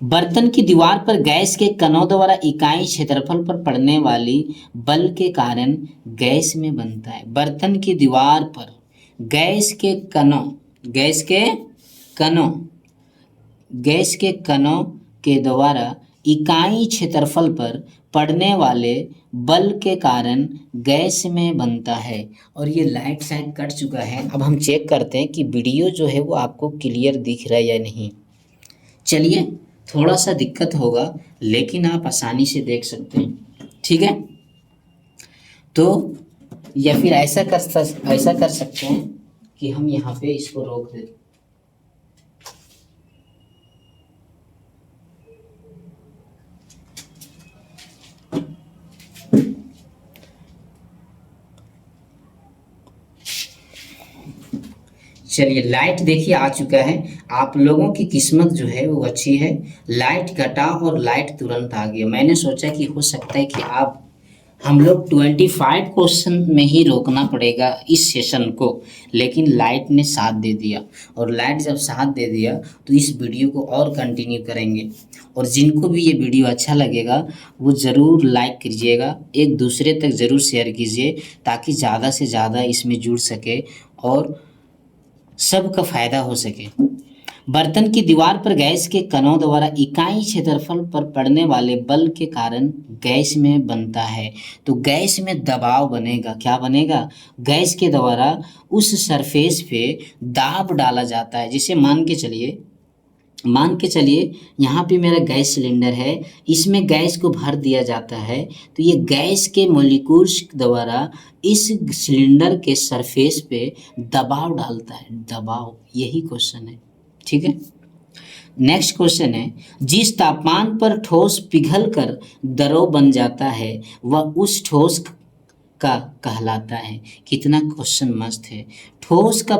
बर्तन की दीवार पर गैस के कणों द्वारा इकाई क्षेत्रफल पर पड़ने वाली बल के कारण गैस में बनता है। बर्तन की दीवार पर गैस के कणों के द्वारा इकाई क्षेत्रफल पर पड़ने वाले बल के कारण गैस में बनता है। और ये लाइट साइड कट चुका है। अब हम चेक करते हैं कि वीडियो जो है वो आपको क्लियर दिख रहा है या नहीं। चलिए, थोड़ा सा दिक्कत होगा लेकिन आप आसानी से देख सकते हैं, ठीक है। तो या फिर ऐसा कर सकते हैं कि हम यहाँ पे इसको रोक दें। चलिए, लाइट देखिए आ चुका है। आप लोगों की किस्मत जो है वो अच्छी है, लाइट कटा और लाइट तुरंत आ गया। मैंने सोचा कि हो सकता है कि आप हम लोग 25 क्वेश्चन में ही रोकना पड़ेगा इस सेशन को, लेकिन लाइट ने साथ दे दिया। और लाइट जब साथ दे दिया तो इस वीडियो को और कंटिन्यू करेंगे। और जिनको भी ये वीडियो अच्छा लगेगा वो ज़रूर लाइक कीजिएगा, एक दूसरे तक ज़रूर शेयर कीजिए, ताकि ज़्यादा से ज़्यादा इसमें जुड़ सके और सबका फायदा हो सके। बर्तन की दीवार पर गैस के कणों द्वारा इकाई क्षेत्रफल पर पड़ने वाले बल के कारण गैस में बनता है। तो गैस में दबाव बनेगा। क्या बनेगा, गैस के द्वारा उस सरफेस पे दाब डाला जाता है। जिसे मान के चलिए यहाँ पे मेरा गैस सिलेंडर है, इसमें गैस को भर दिया जाता है। तो ये गैस के मॉलिक्यूल्स द्वारा इस सिलेंडर के सरफेस पे दबाव डालता है। दबाव, यही क्वेश्चन है, ठीक है। नेक्स्ट क्वेश्चन है, जिस तापमान पर ठोस पिघलकर द्रव बन जाता है वह उस ठोस का कहलाता है। कितना क्वेश्चन मस्त है। ठोस का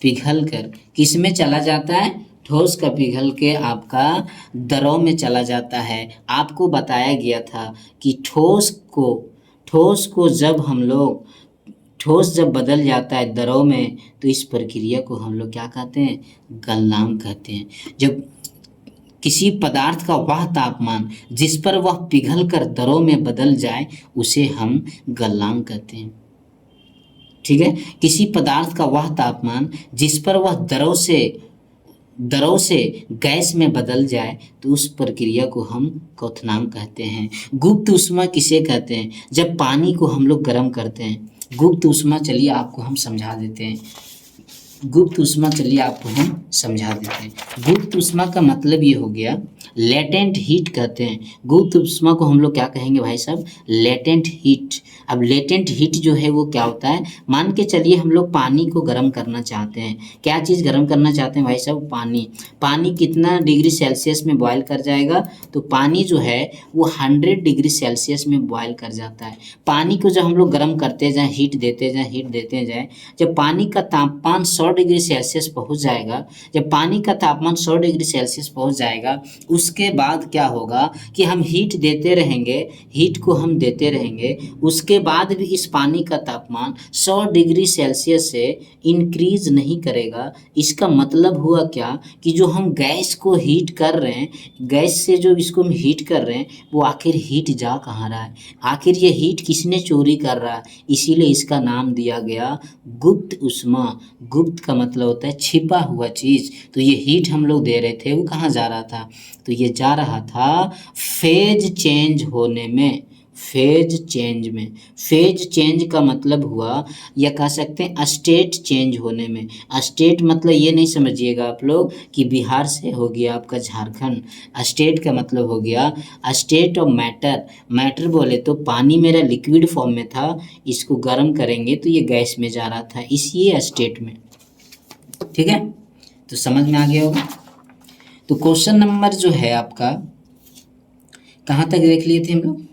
पिघलकर किस में चला जाता है, ठोस का पिघल के आपका द्रव में चला जाता है। आपको बताया गया था कि ठोस को ठोस जब बदल जाता है द्रव में, तो इस प्रक्रिया को हम लोग क्या कहते हैं, गलनांक कहते हैं। जब किसी पदार्थ का वह तापमान जिस पर वह पिघलकर द्रव में बदल जाए उसे हम गलनांक कहते हैं, ठीक है। किसी पदार्थ का वह तापमान जिस पर वह द्रव से गैस में बदल जाए तो उस प्रक्रिया को हम क्वथनांक कहते हैं। गुप्त ऊष्मा किसे कहते हैं, जब पानी को हम लोग गर्म करते हैं। गुप्त ऊष्मा, चलिए आपको हम समझा देते हैं। गुप्त ऊष्मा, चलिए आपको हम समझा देते हैं। गुप्त ऊष्मा का मतलब ये हो गया, लेटेंट हीट कहते हैं। गुप्त ऊष्मा को हम लोग क्या कहेंगे भाई साहब? Latent heat. अब लेटेंट हीट जो है वो क्या होता है? मान के चलिए हम लोग पानी को गर्म करना चाहते हैं। क्या चीज़ गर्म करना चाहते हैं भाई साहब? पानी। पानी कितना डिग्री सेल्सियस में बॉयल कर जाएगा? तो पानी जो है वो 100 डिग्री सेल्सियस में बॉयल कर जाता है। पानी को जब हम लोग गर्म करते जाएँ, हीट देते जाएँ, जब पानी का तापमान 100 डिग्री सेल्सियस पहुंच जाएगा, जब पानी का तापमान 100 डिग्री सेल्सियस पहुंच जाएगा, उसके बाद क्या होगा कि हम हीट देते रहेंगे, हीट को हम देते रहेंगे, उसके बाद भी इस पानी का तापमान 100 डिग्री सेल्सियस से इंक्रीज नहीं करेगा। इसका मतलब हुआ क्या कि जो हम गैस को हीट कर रहे हैं, गैस से जो इसको हम हीट कर रहे हैं, वो आखिर हीट जा कहाँ रहा है? आखिर ये हीट किसने चोरी कर रहा है? इसीलिए इसका नाम दिया गया गुप्त ऊष्मा। गुप्त का मतलब होता है छिपा हुआ चीज़। तो ये हीट हम लोग दे रहे थे, वो कहाँ जा रहा था? तो ये जा रहा था फेज चेंज होने में, फेज चेंज में। फेज चेंज का मतलब हुआ, या कह सकते हैं स्टेट चेंज होने में। स्टेट मतलब ये नहीं समझिएगा आप लोग कि बिहार से हो गया आपका झारखंड। स्टेट का मतलब हो गया स्टेट ऑफ मैटर। मैटर बोले तो पानी मेरा लिक्विड फॉर्म में था, इसको गर्म करेंगे तो ये गैस में जा रहा था, इसी स्टेट में। ठीक है, तो समझ में आ गया होगा। तो क्वेश्चन नंबर जो है आपका, कहाँ तक देख लिए थे हम लोग?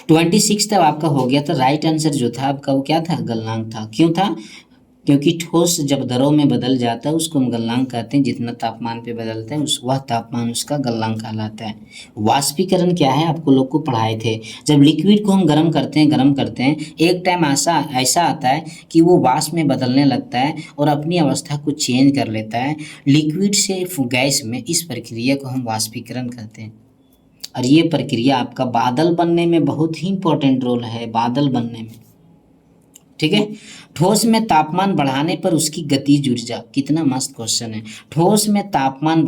26 तक आपका हो गया। तो राइट आंसर जो था आपका वो क्या था? गलनांक था। क्यों था? क्योंकि ठोस जब दरों में बदल जाता है उसको हम गलनांक कहते हैं। जितना तापमान पे बदलता है वह तापमान उसका गलनांक कहलाता है। वाष्पीकरण क्या है आपको लोग को पढ़ाए थे। जब लिक्विड को हम गर्म करते हैं, एक टाइम ऐसा आता है कि वो वाष्प में बदलने लगता है और अपनी अवस्था को चेंज कर लेता है लिक्विड से गैस में। इस प्रक्रिया को हम वाष्पीकरण कहते हैं। और ये प्रक्रिया आपका बादल बनने में बहुत ही इंपॉर्टेंट रोल है, बादल बनने में। ठीक है। ठोस में तापमान बढ़ाने पर उसकी गतिज ऊर्जा, कितना मस्त क्वेश्चन है। ठोस में तापमान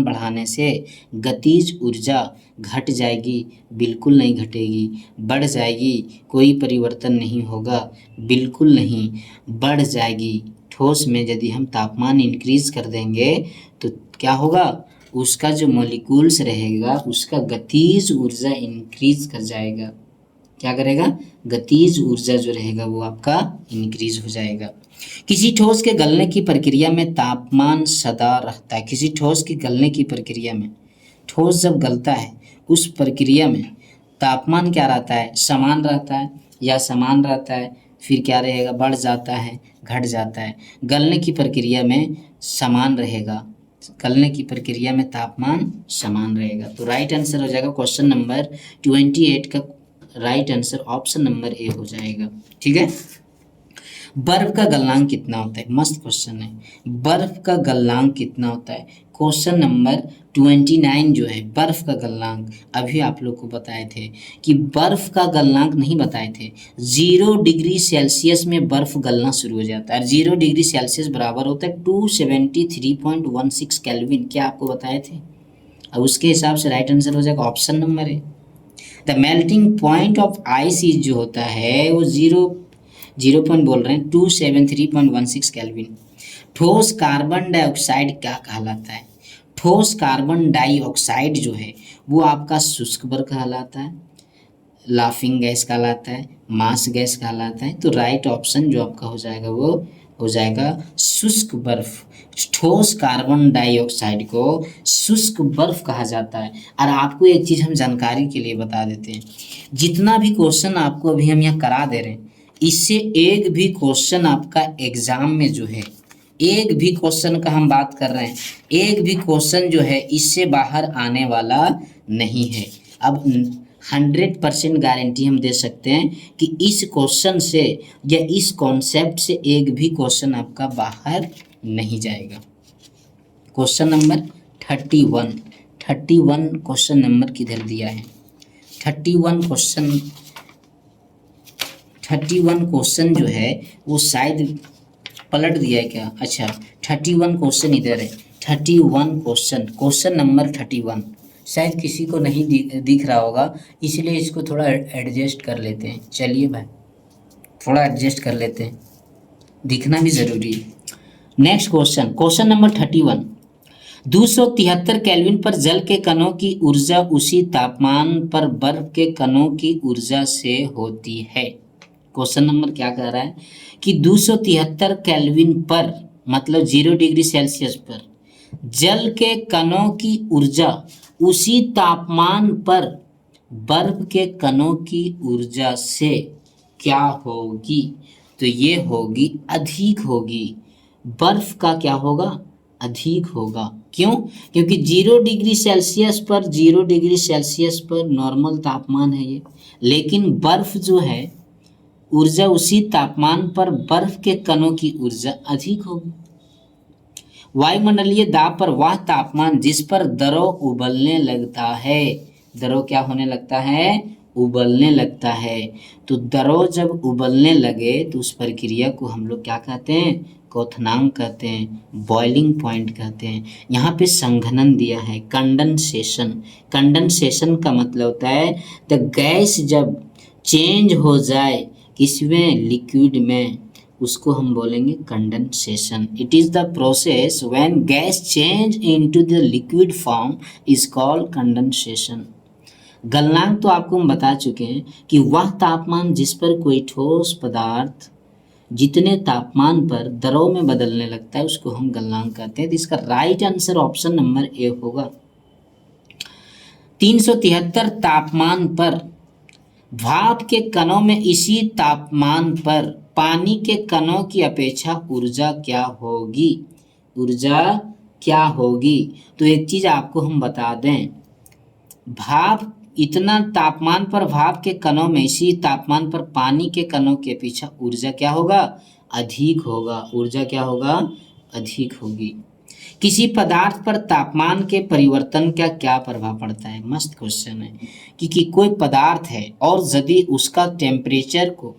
बढ़ाने से गतिज ऊर्जा घट जाएगी? बिल्कुल नहीं घटेगी। बढ़ जाएगी? कोई परिवर्तन नहीं होगा, बिल्कुल नहीं, बढ़ जाएगी। ठोस में यदि हम तापमान इंक्रीज कर देंगे तो क्या होगा? उसका जो मॉलिक्यूल्स रहेगा उसका गतिज ऊर्जा इंक्रीज कर जाएगा। क्या करेगा? गतिज ऊर्जा जो रहेगा वो आपका इंक्रीज हो जाएगा। किसी ठोस के गलने की प्रक्रिया में तापमान सदा रहता है। किसी ठोस की गलने की प्रक्रिया में, ठोस जब गलता है उस प्रक्रिया में तापमान क्या रहता है? समान रहता है या समान रहता है? फिर क्या रहेगा? बढ़ जाता है, घट जाता है। गलने की प्रक्रिया में समान रहेगा, गलने की प्रक्रिया में तापमान समान रहेगा। तो राइट आंसर हो जाएगा क्वेश्चन नंबर 28 का right answer option number A हो जाएगा। ठीक है। बर्फ का गलनांक कितना होता है? मस्त क्वेश्चन है। बर्फ का गलनांक कितना होता है? क्वेश्चन नंबर 29 जो है, बर्फ का गलनांक अभी आप लोग को बताए थे कि बर्फ का गलनांक नहीं बताए थे। 0 डिग्री सेल्सियस में बर्फ गलना शुरू हो जाता है। 0 डिग्री सेल्सियस बराबर होता है 273.16 केल्विन। क्या आपको बताए थे? अब उसके हिसाब से राइट आंसर हो जाएगा option number A. The melting point of ice जो होता है वो 273.16 केल्विन। ठोस कार्बन डाइऑक्साइड क्या कहलाता है? ठोस कार्बन डाइऑक्साइड जो है वो आपका शुष्क बर्फ कहलाता है, लाफिंग गैस कहलाता है, मास गैस कहलाता है। तो राइट ऑप्शन जो आपका हो जाएगा वो हो जाएगा शुष्क बर्फ। ठोस कार्बन डाइऑक्साइड को शुष्क बर्फ कहा जाता है। और आपको एक चीज़ हम जानकारी के लिए बता देते हैं, जितना भी क्वेश्चन आपको अभी हम यहाँ करा दे रहे हैं, इससे एक भी क्वेश्चन आपका एग्जाम में जो है, एक भी क्वेश्चन का हम बात कर रहे हैं, एक भी क्वेश्चन जो है इससे बाहर आने वाला नहीं है। अब 100% गारंटी हम दे सकते हैं कि इस क्वेश्चन से या इस कॉन्सेप्ट से एक भी क्वेश्चन आपका बाहर नहीं जाएगा। क्वेश्चन नंबर 31 क्वेश्चन नंबर किधर दिया है? 31 क्वेश्चन जो है वो शायद पलट दिया है क्या? अच्छा, 31 क्वेश्चन इधर है। 31 क्वेश्चन नंबर 31 शायद किसी को नहीं दिख रहा होगा, इसलिए इसको थोड़ा एडजस्ट कर लेते हैं। चलिए भाई, थोड़ा एडजस्ट कर लेते हैं, दिखना भी ज़रूरी है। Next question, question number 31। 273 kelvin पर जल के कणों की ऊर्जा उसी तापमान पर बर्फ के कणों की ऊर्जा से होती है। क्वेश्चन नंबर क्या कह रहा है कि 273 केल्विन पर मतलब 0 डिग्री सेल्सियस पर जल के कणों की ऊर्जा उसी तापमान पर बर्फ के कणों की ऊर्जा से क्या होगी? तो ये होगी अधिक होगी। बर्फ का क्या होगा? अधिक होगा। क्यों? क्योंकि 0 डिग्री सेल्सियस पर 0 डिग्री सेल्सियस पर नॉर्मल तापमान है ये, लेकिन बर्फ जो है ऊर्जा उसी तापमान पर बर्फ के कणों की ऊर्जा अधिक होगी। वायुमंडलीय दाब पर वह तापमान जिस पर द्रव उबलने लगता है, द्रव क्या होने लगता है? उबलने लगता है। तो द्रव जब उबलने लगे तो उस प्रक्रिया को हम लोग क्या कहते हैं? क्वथनांक कहते हैं, बॉइलिंग पॉइंट कहते हैं। यहाँ पे संघनन दिया है, कंडेंसेशन। कंडेंसेशन का मतलब होता है द गैस जब चेंज हो जाए किसमें? लिक्विड में, उसको हम बोलेंगे condensation. It is the process when gas change into the liquid form is called condensation. गलनांक तो आपको हम बता चुके हैं कि वह तापमान जिस पर कोई ठोस पदार्थ जितने तापमान पर द्रव में बदलने लगता है उसको हम गलनांक कहते हैं। तो इसका right answer option number A होगा। 373 तापमान पर भाप के कणों में इसी तापमान पर पानी के कणों की अपेक्षा ऊर्जा क्या होगी? ऊर्जा क्या होगी? तो एक चीज आपको हम बता दें, भाप इतना तापमान पर भाप के कणों में इसी तापमान पर पानी के कणों के पीछे ऊर्जा क्या होगा? अधिक होगा। ऊर्जा क्या होगा? अधिक होगी। किसी पदार्थ पर तापमान के परिवर्तन का क्या प्रभाव पड़ता है? मस्त क्वेश्चन है कि कोई पदार्थ है और यदि उसका टेम्परेचर को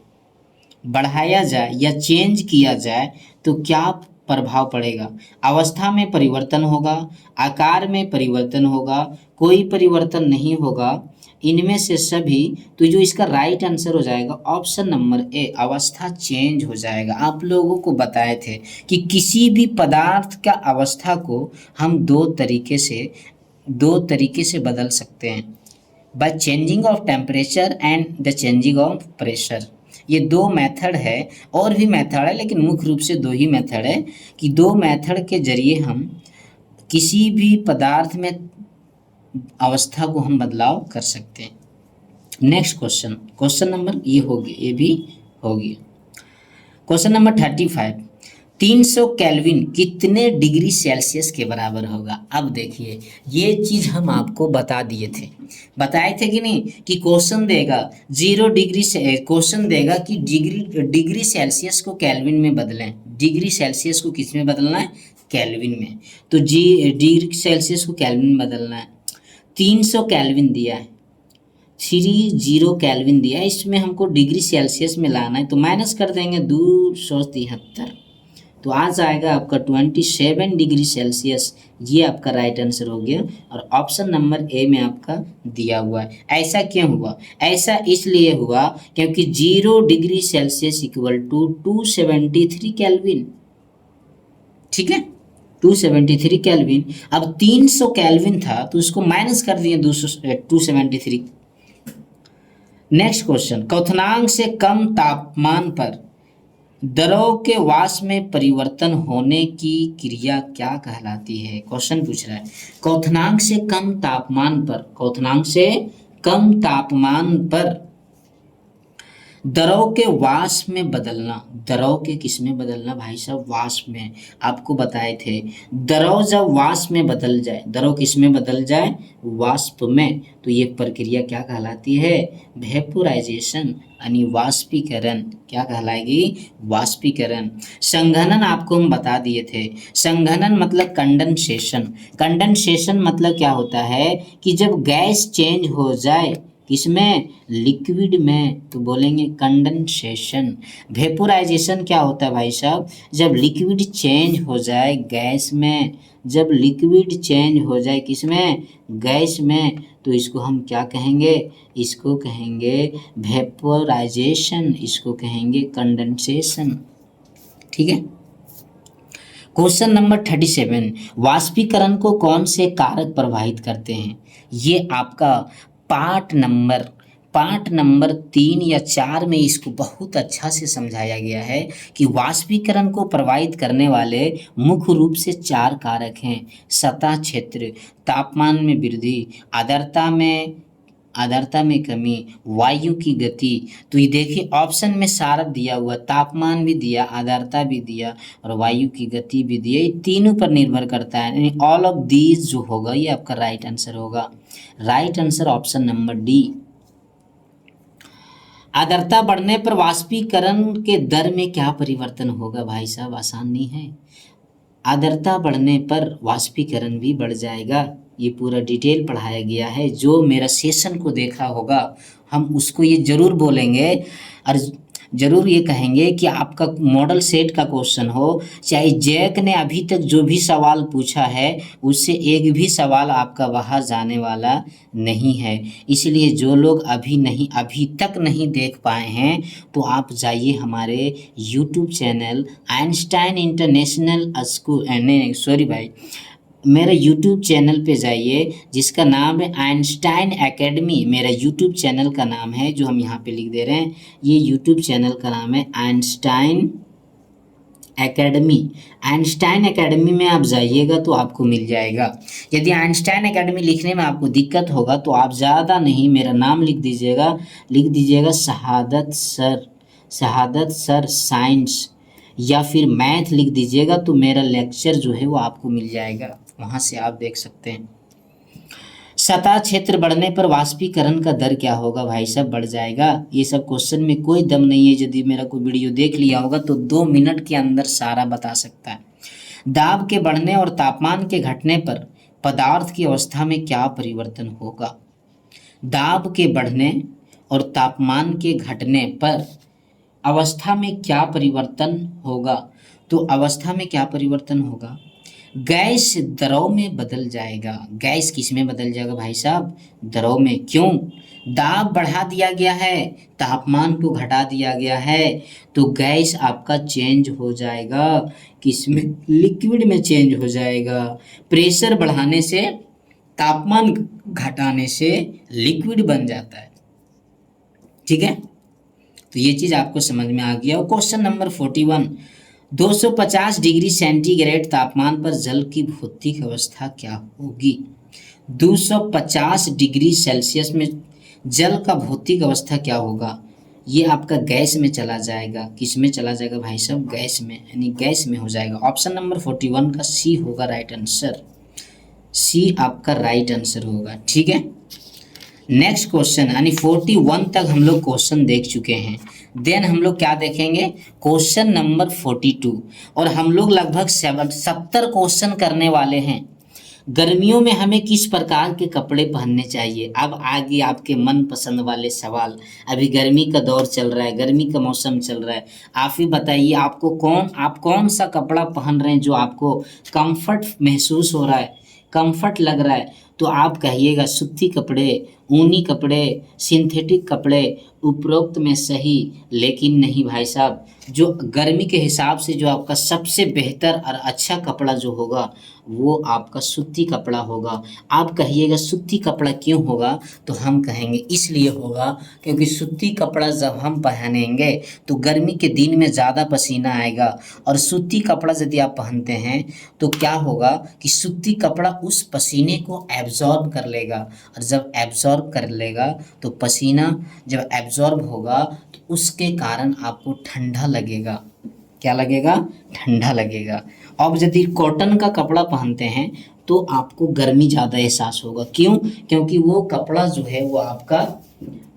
बढ़ाया जाए या चेंज किया जाए तो क्या प्रभाव पड़ेगा? अवस्था में परिवर्तन होगा, आकार में परिवर्तन होगा, कोई परिवर्तन नहीं होगा, इनमें से सभी। तो जो इसका राइट आंसर हो जाएगा ऑप्शन नंबर ए, अवस्था चेंज हो जाएगा। आप लोगों को बताए थे कि किसी भी पदार्थ का अवस्था को हम दो तरीके से बदल सकते हैं, by changing of temperature and the changing of pressure. ये दो मेथड है, और भी मेथड है लेकिन मुख्य रूप से दो ही मेथड है कि दो मेथड के जरिए हम किसी भी पदार्थ में अवस्था को हम बदलाव कर सकते हैं। नेक्स्ट क्वेश्चन, क्वेश्चन नंबर ये होगी, ये भी होगी। Question number 35। 300 केल्विन कितने डिग्री सेल्सियस के बराबर होगा? अब देखिए ये चीज़ हम आपको बता दिए थे, बताए थे कि नहीं कि क्वेश्चन देगा 0 डिग्री से, क्वेश्चन देगा कि डिग्री सेल्सियस को केल्विन में बदलें। डिग्री सेल्सियस को किस में बदलना है? केल्विन में। तो डिग्री सेल्सियस को केल्विन में बदलना है। 300 केल्विन दिया है, 30 केल्विन दिया है, इसमें हमको डिग्री सेल्सियस में लाना है। तो माइनस कर देंगे 273, तो आ जाएगा आपका 27 डिग्री सेल्सियस। ये आपका राइट आंसर हो गया और ऑप्शन नंबर ए में आपका दिया हुआ है। ऐसा क्यों हुआ? ऐसा इसलिए हुआ क्योंकि 0 degree Celsius equal to 273 kelvin. ठीक है, 273 केल्विन। अब 300 केल्विन था तो उसको माइनस कर दिए 273। नेक्स्ट क्वेश्चन, क्वथनांक से कम तापमान पर द्रव के वाष्प में परिवर्तन होने की क्रिया क्या कहलाती है? क्वेश्चन पूछ रहा है क्वथनांक से कम तापमान पर, क्वथनांक से कम तापमान पर द्रव के वाष्प में बदलना। द्रव के किस में बदलना भाई साहब? वाष्प में। आपको बताए थे द्रव जब वाष्प में बदल जाए, द्रव किस में बदल जाए? वाष्प में, तो ये प्रक्रिया क्या कहलाती है? वेपोराइजेशन यानी वाष्पीकरण। क्या कहलाएगी? वाष्पीकरण। संघनन आपको हम बता दिए थे, संघनन मतलब कंडेंसेशन। कंडेंसेशन मतलब क्या होता है कि जब गैस चेंज हो जाए किसमें? लिक्विड में, तो बोलेंगे कंडेंसेशन। वेपोराइजेशन क्या होता है भाई साहब? जब लिक्विड चेंज हो जाए गैस में जब लिक्विड चेंज हो जाए किसमें, गैस में, तो इसको हम क्या कहेंगे, इसको कहेंगे वेपोराइजेशन, इसको कहेंगे कंडेंसेशन। ठीक है। क्वेश्चन नंबर 37, वाष्पीकरण को कौन से कारक प्रभावित करते हैं। ये आपका पार्ट नंबर 3 या 4 में इसको बहुत अच्छा से समझाया गया है कि वाष्पीकरण को प्रभावित करने वाले मुख्य रूप से 4 कारक हैं। सतह क्षेत्र, तापमान में वृद्धि, आर्द्रता में कमी, वायु की गति। तो ये देखिए ऑप्शन में सारा दिया हुआ, तापमान भी दिया, आर्द्रता भी दिया और वायु की गति भी दिया। ये तीनों पर निर्भर करता है, यानी ऑल ऑफ दीज जो होगा ये आपका राइट आंसर होगा। Right answer option number D. आर्द्रता बढ़ने पर वाष्पीकरण के दर में क्या परिवर्तन होगा। भाई साहब आसान नहीं है। आर्द्रता बढ़ने पर वाष्पीकरण भी बढ़ जाएगा। ये पूरा डिटेल पढ़ाया गया है, जो मेरा सेशन को देखा होगा हम उसको ये जरूर बोलेंगे और जरूर ये कहेंगे कि आपका मॉडल सेट का क्वेश्चन हो, चाहे जैक ने अभी तक जो भी सवाल पूछा है उससे एक भी सवाल आपका बाहर जाने वाला नहीं है। इसलिए जो लोग अभी तक नहीं देख पाए हैं तो आप जाइए हमारे YouTube channel Einstein international school, नहीं सॉरी भाई, मेरे यूट्यूब चैनल पे जाइए जिसका नाम है आइंस्टाइन एकेडमी। मेरा यूट्यूब चैनल का नाम है, जो हम यहाँ पे लिख दे रहे हैं, ये यूट्यूब चैनल का नाम है आइंस्टाइन एकेडमी। आइंस्टाइन एकेडमी में आप जाइएगा तो आपको मिल जाएगा। यदि आइंस्टाइन एकेडमी लिखने में आपको दिक्कत होगा तो आप ज़्यादा नहीं मेरा नाम लिख दीजिएगा शहादत सर साइंस, या फिर मैथ लिख दीजिएगा तो मेरा लेक्चर जो है वो आपको मिल जाएगा, वहाँ से आप देख सकते हैं। सतह क्षेत्र बढ़ने पर वाष्पीकरण का दर क्या होगा। भाई साहब बढ़ जाएगा। ये सब क्वेश्चन में कोई दम नहीं है, यदि मेरा कोई वीडियो देख लिया होगा तो 2 मिनट के अंदर सारा बता सकता है। दाब के बढ़ने और तापमान के घटने पर पदार्थ की अवस्था में क्या परिवर्तन होगा। दाब के बढ़ने और तापमान के घटने पर अवस्था में क्या परिवर्तन होगा। तो अवस्था में क्या परिवर्तन होगा, गैस द्रव में बदल जाएगा। गैस किस में बदल जाएगा भाई साहब, द्रव में। क्यों, दाब बढ़ा दिया गया है, तापमान को घटा दिया गया है, तो गैस आपका चेंज हो जाएगा किसमें, लिक्विड में चेंज हो जाएगा। प्रेशर बढ़ाने से, तापमान घटाने से लिक्विड बन जाता है। ठीक है, तो ये चीज़ आपको समझ में आ गया। और क्वेश्चन नंबर 41, 250 डिग्री सेंटीग्रेड तापमान पर जल की भौतिक अवस्था क्या होगी। 250 डिग्री सेल्सियस में जल का भौतिक अवस्था क्या होगा। ये आपका गैस में चला जाएगा। किस में चला जाएगा भाई साहब, गैस में, यानी गैस में हो जाएगा। ऑप्शन नंबर 41 का सी होगा राइट आंसर। सी आपका राइट आंसर होगा। ठीक है, नेक्स्ट क्वेश्चन, यानी 41 तक हम लोग क्वेश्चन देख चुके हैं। देन हम लोग क्या देखेंगे, क्वेश्चन नंबर 42, और हम लोग लगभग 70 क्वेश्चन करने वाले हैं। गर्मियों में हमें किस प्रकार के कपड़े पहनने चाहिए। अब आगे आपके मन पसंद वाले सवाल। अभी गर्मी का दौर चल रहा है, गर्मी का मौसम चल रहा है। आप ही बताइए आप कौन सा कपड़ा पहन रहे हैं जो आपको कंफर्ट महसूस हो रहा है, कंफर्ट लग रहा है। तो आप कहिएगा सूती कपड़े, ऊनी कपड़े, सिंथेटिक कपड़े, उपरोक्त में सही। लेकिन नहीं भाई साहब, जो गर्मी के हिसाब से जो आपका सबसे बेहतर और अच्छा कपड़ा जो होगा वो आपका सूती कपड़ा होगा। आप कहिएगा सूती कपड़ा क्यों होगा, तो हम कहेंगे इसलिए होगा क्योंकि सूती कपड़ा जब हम पहनेंगे तो गर्मी के दिन में ज़्यादा पसीना आएगा। और सूती कपड़ा यदि आप पहनते हैं तो क्या होगा कि सूती कपड़ा उस पसीने को एब्जॉर्ब कर लेगा, और जब एब्जॉर्ब कर लेगा तो पसीना जब एब्जॉर्ब होगा तो उसके कारण आपको ठंडा लगेगा। क्या लगेगा, ठंडा लगेगा। अब यदि कॉटन का कपड़ा पहनते हैं तो आपको गर्मी ज़्यादा एहसास होगा। क्यों, क्योंकि वो कपड़ा जो है वो आपका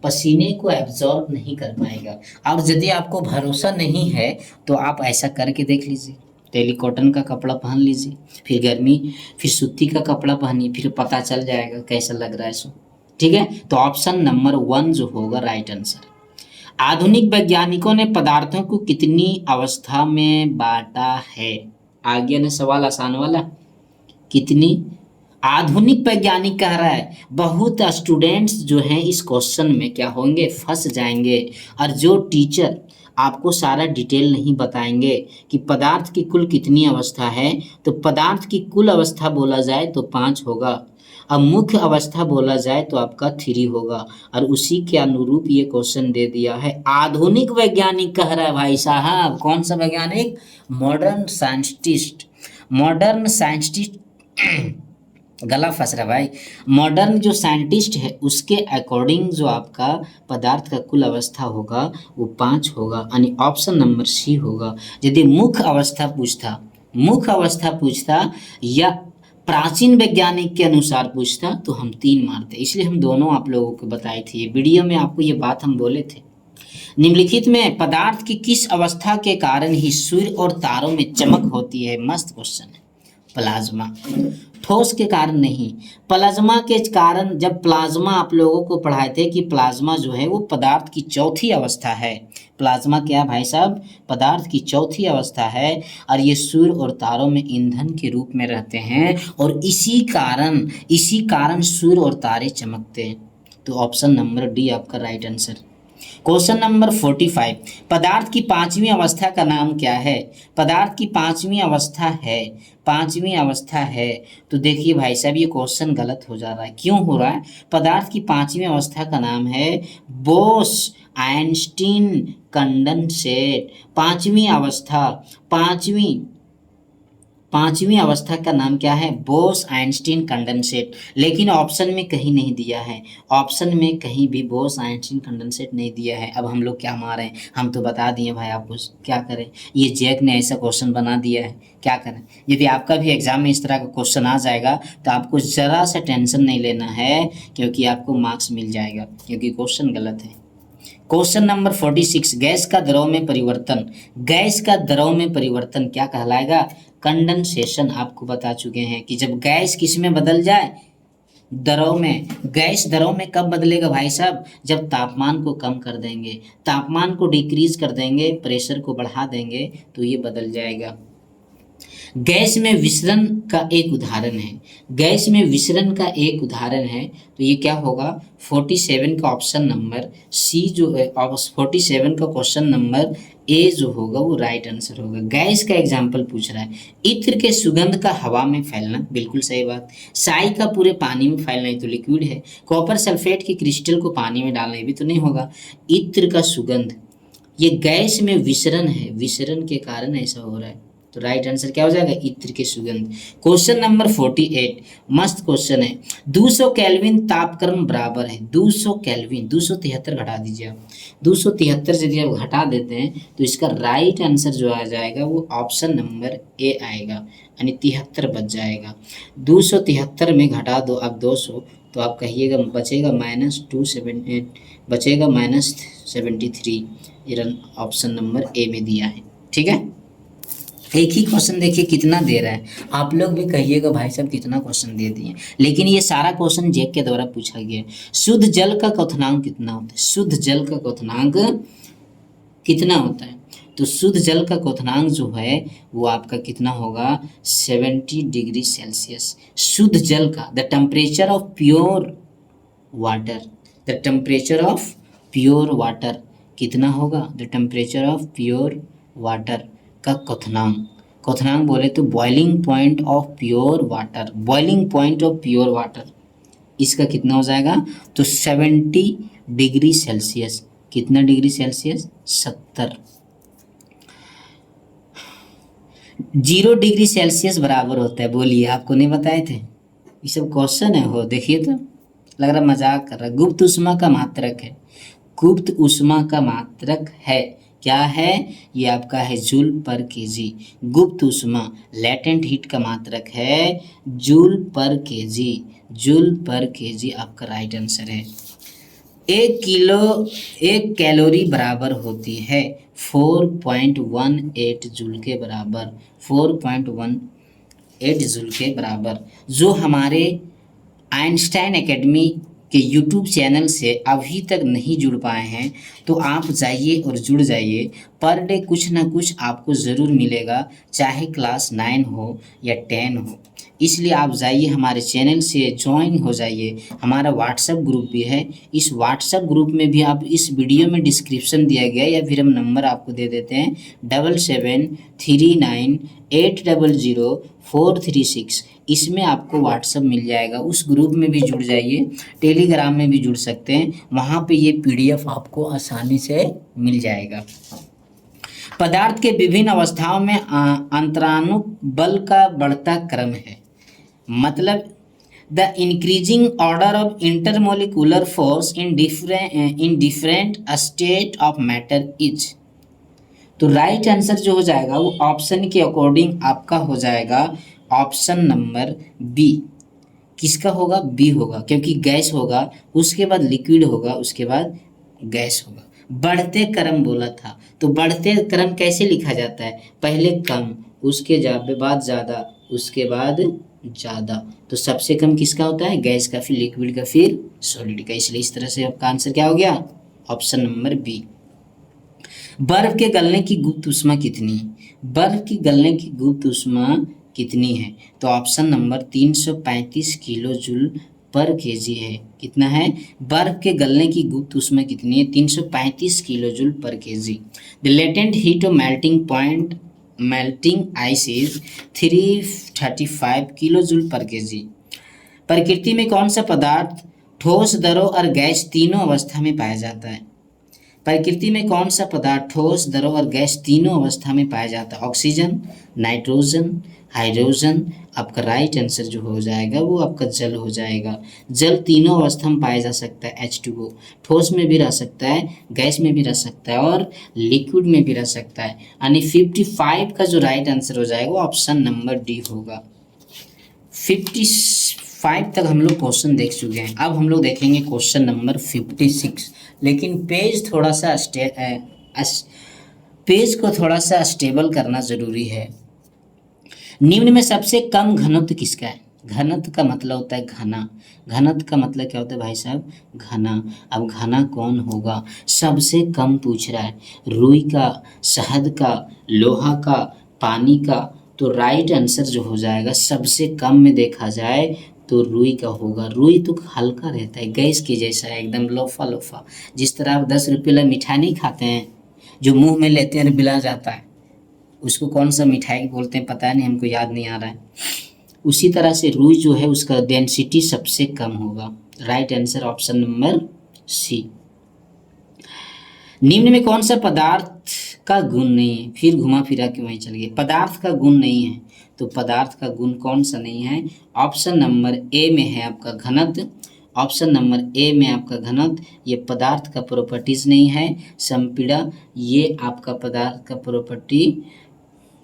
पसीने को एब्जॉर्ब नहीं कर पाएगा। और यदि आपको भरोसा नहीं है तो आप ऐसा करके देख लीजिए, टेली कॉटन का कपड़ा पहन लीजिए, फिर गर्मी, फिर सूती का कपड़ा पहनिए, फिर पता चल जाएगा कैसा लग रहा है सो। ठीक है, तो ऑप्शन नंबर 1 जो होगा राइट आंसर। आधुनिक वैज्ञानिकों ने पदार्थों को कितनी अवस्था में बांटा है। आ गया ना सवाल आसान वाला। कितनी, आधुनिक वैज्ञानिक कह रहा है। बहुत स्टूडेंट्स जो हैं इस क्वेश्चन में क्या होंगे, फंस जाएंगे। और जो टीचर आपको सारा डिटेल नहीं बताएंगे कि पदार्थ की कुल कितनी अवस्था है, तो पदार्थ की कुल अवस्था बोला जाए तो 5 होगा, अब मुख्य अवस्था बोला जाए तो आपका 3 होगा। और उसी के अनुरूप ये क्वेश्चन दे दिया है। आधुनिक वैज्ञानिक कह रहा है भाई साहब। कौन सा वैज्ञानिक? Modern scientist. मॉडर्न साइंटिस्ट गला फंस रहा भाई। मॉडर्न जो साइंटिस्ट है उसके अकॉर्डिंग जो आपका पदार्थ का कुल अवस्था होगा वो 5 होगा, यानी ऑप्शन नंबर सी होगा। यदि मुख्य अवस्था पूछता, मुख्य अवस्था पूछता या प्राचीन वैज्ञानिक के अनुसार पूछता तो हम 3 मारते, इसलिए हम दोनों आप लोगों को बताई थी। ये वीडियो में आपको ये बात हम बोले थे। निम्नलिखित में पदार्थ की किस अवस्था के कारण ही सूर्य और तारों में चमक होती है? मस्त क्वेश्चन है। प्लाज्मा। ठोस के कारण नहीं, प्लाज्मा के कारण। जब प्लाज्मा आप लोगों को पढ़ाए थे कि प्लाज्मा जो है वो पदार्थ की चौथी अवस्था है। प्लाज्मा क्या भाई साहब? पदार्थ की चौथी अवस्था है और ये सूर्य और तारों में ईंधन के रूप में रहते हैं और इसी कारण सूर्य और तारे चमकते हैं। तो ऑप्शन नंबर डी आपका राइट आंसर। क्वेश्चन नंबर 45, पदार्थ की 5वीं अवस्था का नाम क्या है? पदार्थ की 5वीं अवस्था है, 5वीं अवस्था है। तो देखिए भाई साहब ये क्वेश्चन गलत हो जा रहा है। क्यों हो रहा है? पदार्थ की 5वीं अवस्था का नाम है बोस आइंस्टीन कंडेंसेट। 5वीं अवस्था, पांचवी अवस्था का नाम क्या है? Bose Einstein condensate. लेकिन ऑप्शन में कहीं नहीं दिया है, ऑप्शन में कहीं भी बोस आइंस्टीन कंडेंसेट नहीं दिया है। अब हम लोग क्या मारें? हम तो बता दिए भाई आपको, क्या करें? ये जैक ने ऐसा क्वेश्चन बना दिया है, क्या करें? यदि आपका भी एग्जाम में इस तरह का क्वेश्चन आ जाएगा तो आपको ज़रा सा टेंशन नहीं लेना है, क्योंकि आपको मार्क्स मिल जाएगा, क्योंकि क्वेश्चन गलत है। क्वेश्चन नंबर 46, गैस का द्रव में परिवर्तन। गैस का द्रव में परिवर्तन क्या कहलाएगा? कंडेंसेशन। आपको बता चुके हैं कि जब गैस किस में बदल जाए? द्रव में। गैस द्रव में कब बदलेगा भाई साहब? जब तापमान को कम कर देंगे, तापमान को डिक्रीज कर देंगे, प्रेशर को बढ़ा देंगे तो ये बदल जाएगा। गैस में विसरण का एक उदाहरण है, गैस में विसरण का एक उदाहरण है, तो ये क्या होगा? 47 का ऑप्शन नंबर सी जो है, 47 का क्वेश्चन नंबर ए जो होगा वो राइट आंसर होगा। गैस का एग्जाम्पल पूछ रहा है। इत्र के सुगंध का हवा में फैलना, बिल्कुल सही बात। साई का पूरे पानी में फैलना, ये तो लिक्विड है। कॉपर सल्फेट के क्रिस्टल को पानी में डालना, ये भी तो नहीं होगा। इत्र का सुगंध, ये गैस में विसरण है, विसरण के कारण ऐसा हो रहा है, तो राइट आंसर क्या हो जाएगा? इत्र के सुगंध। क्वेश्चन नंबर 48, मस्त क्वेश्चन है। 200 केल्विन तापक्रम बराबर है, 200 केल्विन, 273 घटा दीजिए आप। 273 यदि आप घटा देते हैं तो इसका राइट आंसर जो आ जाएगा वो ऑप्शन नंबर ए आएगा, यानी 73 बच जाएगा। 273 में घटा दो आप 200, तो आप कहिएगा बचेगा -278, बचेगा -73। ये ऑप्शन नंबर ए में दिया है, ठीक है। एक ही क्वेश्चन देखिए कितना दे रहा है, आप लोग भी कहिएगा भाई साहब कितना क्वेश्चन दे दिए, लेकिन ये सारा क्वेश्चन जेक के द्वारा पूछा गया है। शुद्ध जल का क्वथनांक कितना होता है? शुद्ध जल का क्वथनांक कितना होता है? तो शुद्ध जल का क्वथनांक जो है वो आपका कितना होगा? 70 डिग्री सेल्सियस। शुद्ध जल का, the temperature of pure water, the temperature of pure water कितना होगा? The temperature of pure water का क्वथनांक बोले तो boiling point of pure water, boiling point of pure water, इसका कितना हो जाएगा? तो 70 डिग्री सेल्सियस। कितना डिग्री सेल्सियस? 70। 0 डिग्री सेल्सियस बराबर होता है, बोलिए, आपको नहीं बताए थे? ये सब क्वेश्चन है, हो देखिए तो लग रहा मजाक कर रहा। गुप्त ऊष्मा का मात्रक है, गुप्त ऊष्मा का मात्रक है, क्या है? ये आपका है जूल पर केजी। गुप्त ऊष्मा, लेटेंट हीट का मात्रक है जूल पर केजी, जूल पर केजी आपका राइट आंसर है। 1 कैलोरी बराबर होती है 4.18 जूल के बराबर, 4.18 जूल के बराबर। जो हमारे आइंस्टाइन एकेडमी कि YouTube चैनल से अभी तक नहीं जुड़ पाए हैं तो आप जाइए और जुड़ जाइए। पर डे कुछ ना कुछ आपको ज़रूर मिलेगा, चाहे क्लास 9 हो या 10 हो। इसलिए आप जाइए हमारे चैनल से ज्वाइन हो जाइए। हमारा व्हाट्सएप ग्रुप भी है, इस व्हाट्सएप ग्रुप में भी आप इस वीडियो में डिस्क्रिप्शन दिया गया या फिर हम नंबर आपको दे देते हैं 7739800436। इसमें आपको व्हाट्सएप मिल जाएगा, उस ग्रुप में भी जुड़ जाइए। टेलीग्राम में भी जुड़ सकते हैं, वहाँ पे ये PDF आपको आसानी से मिल जाएगा। पदार्थ के विभिन्न अवस्थाओं में अंतराणु बल का बढ़ता क्रम है, मतलब the increasing order of intermolecular force in different state of matter is. तो राइट आंसर जो हो जाएगा वो ऑप्शन के अकॉर्डिंग आपका हो जाएगा ऑप्शन नंबर बी। किसका होगा? बी होगा, क्योंकि गैस होगा, उसके बाद लिक्विड होगा, उसके बाद गैस होगा। बढ़ते क्रम बोला था, तो बढ़ते क्रम कैसे लिखा जाता है? पहले कम, उसके बाद ज़्यादा, उसके बाद ज़्यादा। तो सबसे कम किसका होता है? गैस का, फिर लिक्विड का, फिर सॉलिड का। इसलिए इस तरह से आपका आंसर क्या हो गया? Option number B. बर्फ के गलने की गुप्त ऊष्मा कितनी है? बर्फ की गलने की गुप्त ऊष्मा कितनी है? तो ऑप्शन नंबर 335 किलो जूल पर केजी है। कितना है? बर्फ के गलने की गुप्त ऊष्मा कितनी है? 335 किलो जूल पर KG. The latent heat of melting ice is 335 kilo joule पर केजी। प्रकृति में कौन सा पदार्थ ठोस, द्रव और गैस तीनों अवस्था में पाया जाता है? प्रकृति में कौन सा पदार्थ ठोस, द्रव और गैस तीनों अवस्था में पाया जाता है? Oxygen, nitrogen, hydrogen. आपका राइट आंसर जो हो जाएगा वो आपका जल हो जाएगा। जल तीनों अवस्था में पाया जा सकता है। H2O ठोस में भी रह सकता है, गैस में भी रह सकता है और लिक्विड में भी रह सकता है। यानी 55 का जो राइट आंसर हो जाएगा वो ऑप्शन नंबर डी होगा। 55 तक हम लोग क्वेश्चन देख चुके हैं। अब हम लोग देखेंगे क्वेश्चन नंबर 56। लेकिन पेज थोड़ा सा पेज को थोड़ा सा स्टेबल करना ज़रूरी है। निम्न में सबसे कम घनत्व किसका है? घनत्व का मतलब होता है घना। घनत्व का मतलब क्या होता है भाई साहब? घना। अब घना कौन होगा? सबसे कम पूछ रहा है। रुई का, शहद का, लोहा का, पानी का। तो राइट आंसर जो हो जाएगा सबसे कम में देखा जाए तो रुई का होगा। रुई तो हल्का रहता है, गैस के जैसा है, एकदम लोफा लोफा। जिस तरह आप 10 रुपये वाला मिठाई नहीं खाते हैं, जो मुंह में लेते हैं बिला जाता है, उसको कौन सा मिठाई बोलते हैं पता नहीं, हमको याद नहीं आ रहा है। उसी तरह से रुई जो है उसका डेंसिटी सबसे कम होगा। Right answer option number C. निम्न में कौन सा पदार्थ का गुण नहीं है? फिर घुमा फिरा के वहीं चल गए। पदार्थ का गुण नहीं है, तो पदार्थ का गुण कौन सा नहीं है? ऑप्शन नंबर ए में है आपका घनत्व। ऑप्शन नंबर ए में आपका घनत्व, ये पदार्थ का प्रॉपर्टीज नहीं है। संपीड़ा, ये आपका पदार्थ का प्रॉपर्टी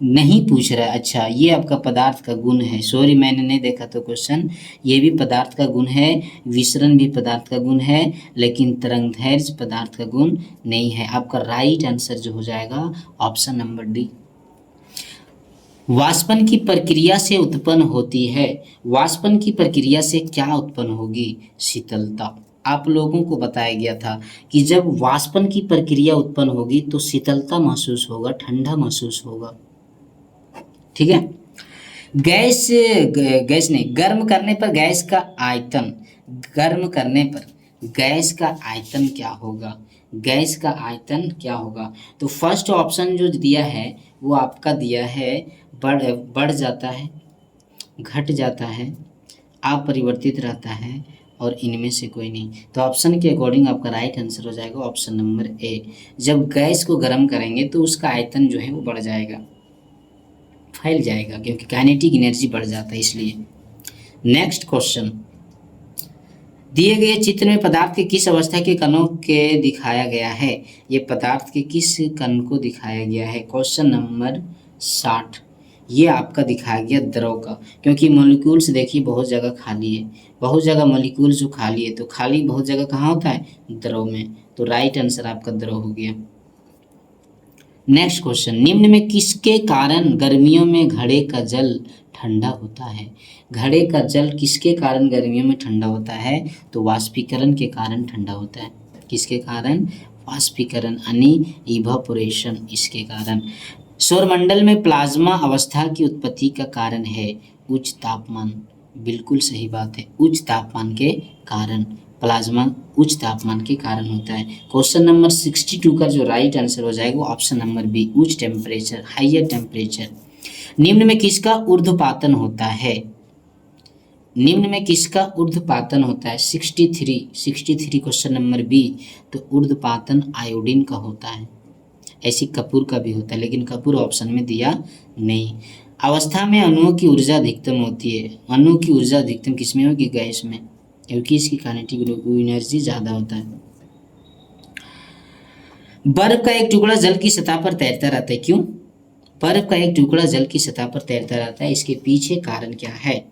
नहीं पूछ रहा है। अच्छा, ये आपका पदार्थ का गुण है। सॉरी, मैंने नहीं देखा तो क्वेश्चन। ये भी पदार्थ का गुण है, विसरण भी पदार्थ का गुण है, लेकिन तरंगदैर्घ्य पदार्थ का गुण नहीं है। आपका राइट आंसर जो हो जाएगा ऑप्शन नंबर डी। वाष्पन की प्रक्रिया से उत्पन्न होती है। वाष्पन की प्रक्रिया से क्या उत्पन्न होगी? शीतलता। आप लोगों को बताया गया था कि जब वाष्पन की प्रक्रिया उत्पन्न होगी तो शीतलता महसूस होगा, ठंडा महसूस होगा। ठीक है। गैस नहीं, गर्म करने पर गैस का आयतन, गर्म करने पर गैस का आयतन क्या होगा? गैस का आयतन क्या होगा? तो फर्स्ट ऑप्शन जो दिया है वो आपका दिया है बढ़ जाता है, घट जाता है, अपरिवर्तित रहता है और इनमें से कोई नहीं। तो ऑप्शन के अकॉर्डिंग आपका राइट आंसर हो जाएगा ऑप्शन नंबर ए। जब गैस को गर्म करेंगे तो उसका आयतन जो है वो बढ़ जाएगा, फैल जाएगा, क्योंकि काइनेटिक एनर्जी बढ़ जाता है इसलिए। नेक्स्ट क्वेश्चन, दिए गए चित्र में पदार्थ के किस अवस्था के कणों के दिखाया गया है? ये पदार्थ के किस कण को दिखाया गया है? Question number 60। ये आपका दिखाया गया द्रव का, क्योंकि मॉलिक्यूल्स देखिए बहुत जगह खाली है, बहुत जगह मॉलिक्यूल्स जो खाली है, तो खाली बहुत जगह कहाँ होता है? द्रव में। तो राइट आंसर आपका द्रव हो गया। नेक्स्ट क्वेश्चन, निम्न में किसके कारण गर्मियों में घड़े का जल ठंडा होता है। घड़े का जल किसके कारण गर्मियों में ठंडा होता है? तो वाष्पीकरण के कारण ठंडा होता है। किसके कारण? वाष्पीकरण यानी इवापोरेशन, इसके कारण। सौरमंडल में प्लाज्मा अवस्था की उत्पत्ति का कारण है उच्च तापमान। बिल्कुल सही बात है, उच्च तापमान के कारण प्लाज्मा उच्च तापमान के कारण होता है। क्वेश्चन नंबर 62 का जो राइट आंसर हो जाएगा वो ऑप्शन नंबर बी, उच्च टेम्परेचर, हाइयर टेम्परेचर। निम्न में किसका ऊर्ध्वपातन होता है? निम्न में किसका ऊर्ध्वपातन होता है? 63 क्वेश्चन नंबर बी। तो ऊर्ध्वपातन आयोडीन का होता है। ऐसी कपूर का भी होता है, लेकिन कपूर ऑप्शन में दिया नहीं। अवस्था में अणुओं की ऊर्जा अधिकतम होती है। अणुओं की ऊर्जा अधिकतम किसमें होगी? गैस में, क्योंकि इसकी काइनेटिक एनर्जी ज़्यादा होता है। बर्फ का एक टुकड़ा जल की सतह पर तैरता रहता है, क्यों? बर्फ का एक टुकड़ा जल की सतह पर तैरता रहता है, इसके पीछे कारण क्या है?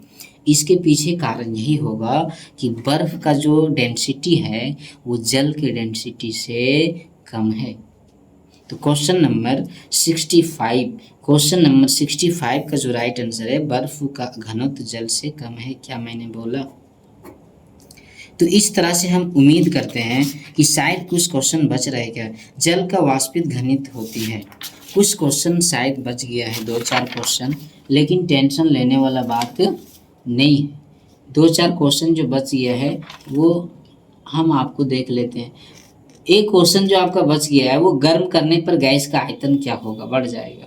इसके पीछे कारण यही होगा कि बर्फ का जो डेंसिटी है वो जल के डेंसिटी से कम है। तो क्वेश्चन नंबर 65 का जो राइट आंसर है, बर्फ का घनत्व जल से कम है। क्या मैंने बोला? तो इस तरह से हम उम्मीद करते हैं कि शायद कुछ क्वेश्चन बच रहे क्या। जल का वाष्पित घनित होती है, कुछ क्वेश्चन शायद बच गया है, 2-4 क्वेश्चन, लेकिन टेंशन लेने वाला बात नहीं है। 2-4 क्वेश्चन जो बच गया है वो हम आपको देख लेते हैं। एक क्वेश्चन जो आपका बच गया है वो गर्म करने पर गैस का आयतन क्या होगा? बढ़ जाएगा।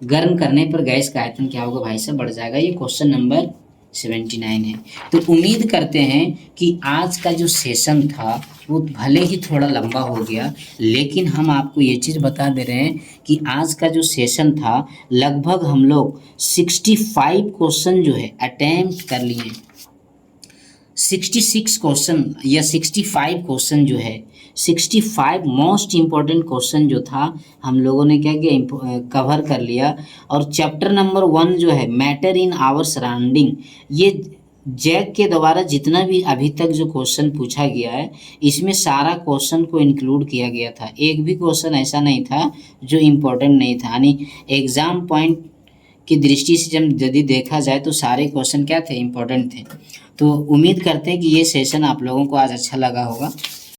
गर्म करने पर गैस का आयतन क्या होगा भाई साहब? बढ़ जाएगा। ये क्वेश्चन नंबर 79 है। तो उम्मीद करते हैं कि आज का जो सेशन था वो भले ही थोड़ा लंबा हो गया, लेकिन हम आपको ये चीज़ बता दे रहे हैं कि आज का जो सेशन था लगभग हम लोग 65 क्वेश्चन जो है अटेम्प्ट कर लिए। 66 क्वेश्चन या 65 क्वेश्चन जो है, 65 मोस्ट इम्पॉर्टेंट क्वेश्चन जो था हम लोगों ने क्या किया? कवर कर लिया। और चैप्टर नंबर 1 जो है मैटर इन आवर सराउंडिंग, ये जैक के द्वारा जितना भी अभी तक जो क्वेश्चन पूछा गया है इसमें सारा क्वेश्चन को इंक्लूड किया गया था। एक भी क्वेश्चन ऐसा नहीं था जो इम्पोर्टेंट नहीं था, यानी एग्ज़ाम पॉइंट की दृष्टि से जब यदि देखा जाए तो सारे क्वेश्चन क्या थे? इम्पोर्टेंट थे। तो उम्मीद करते हैं कि ये सेशन आप लोगों को आज अच्छा लगा होगा।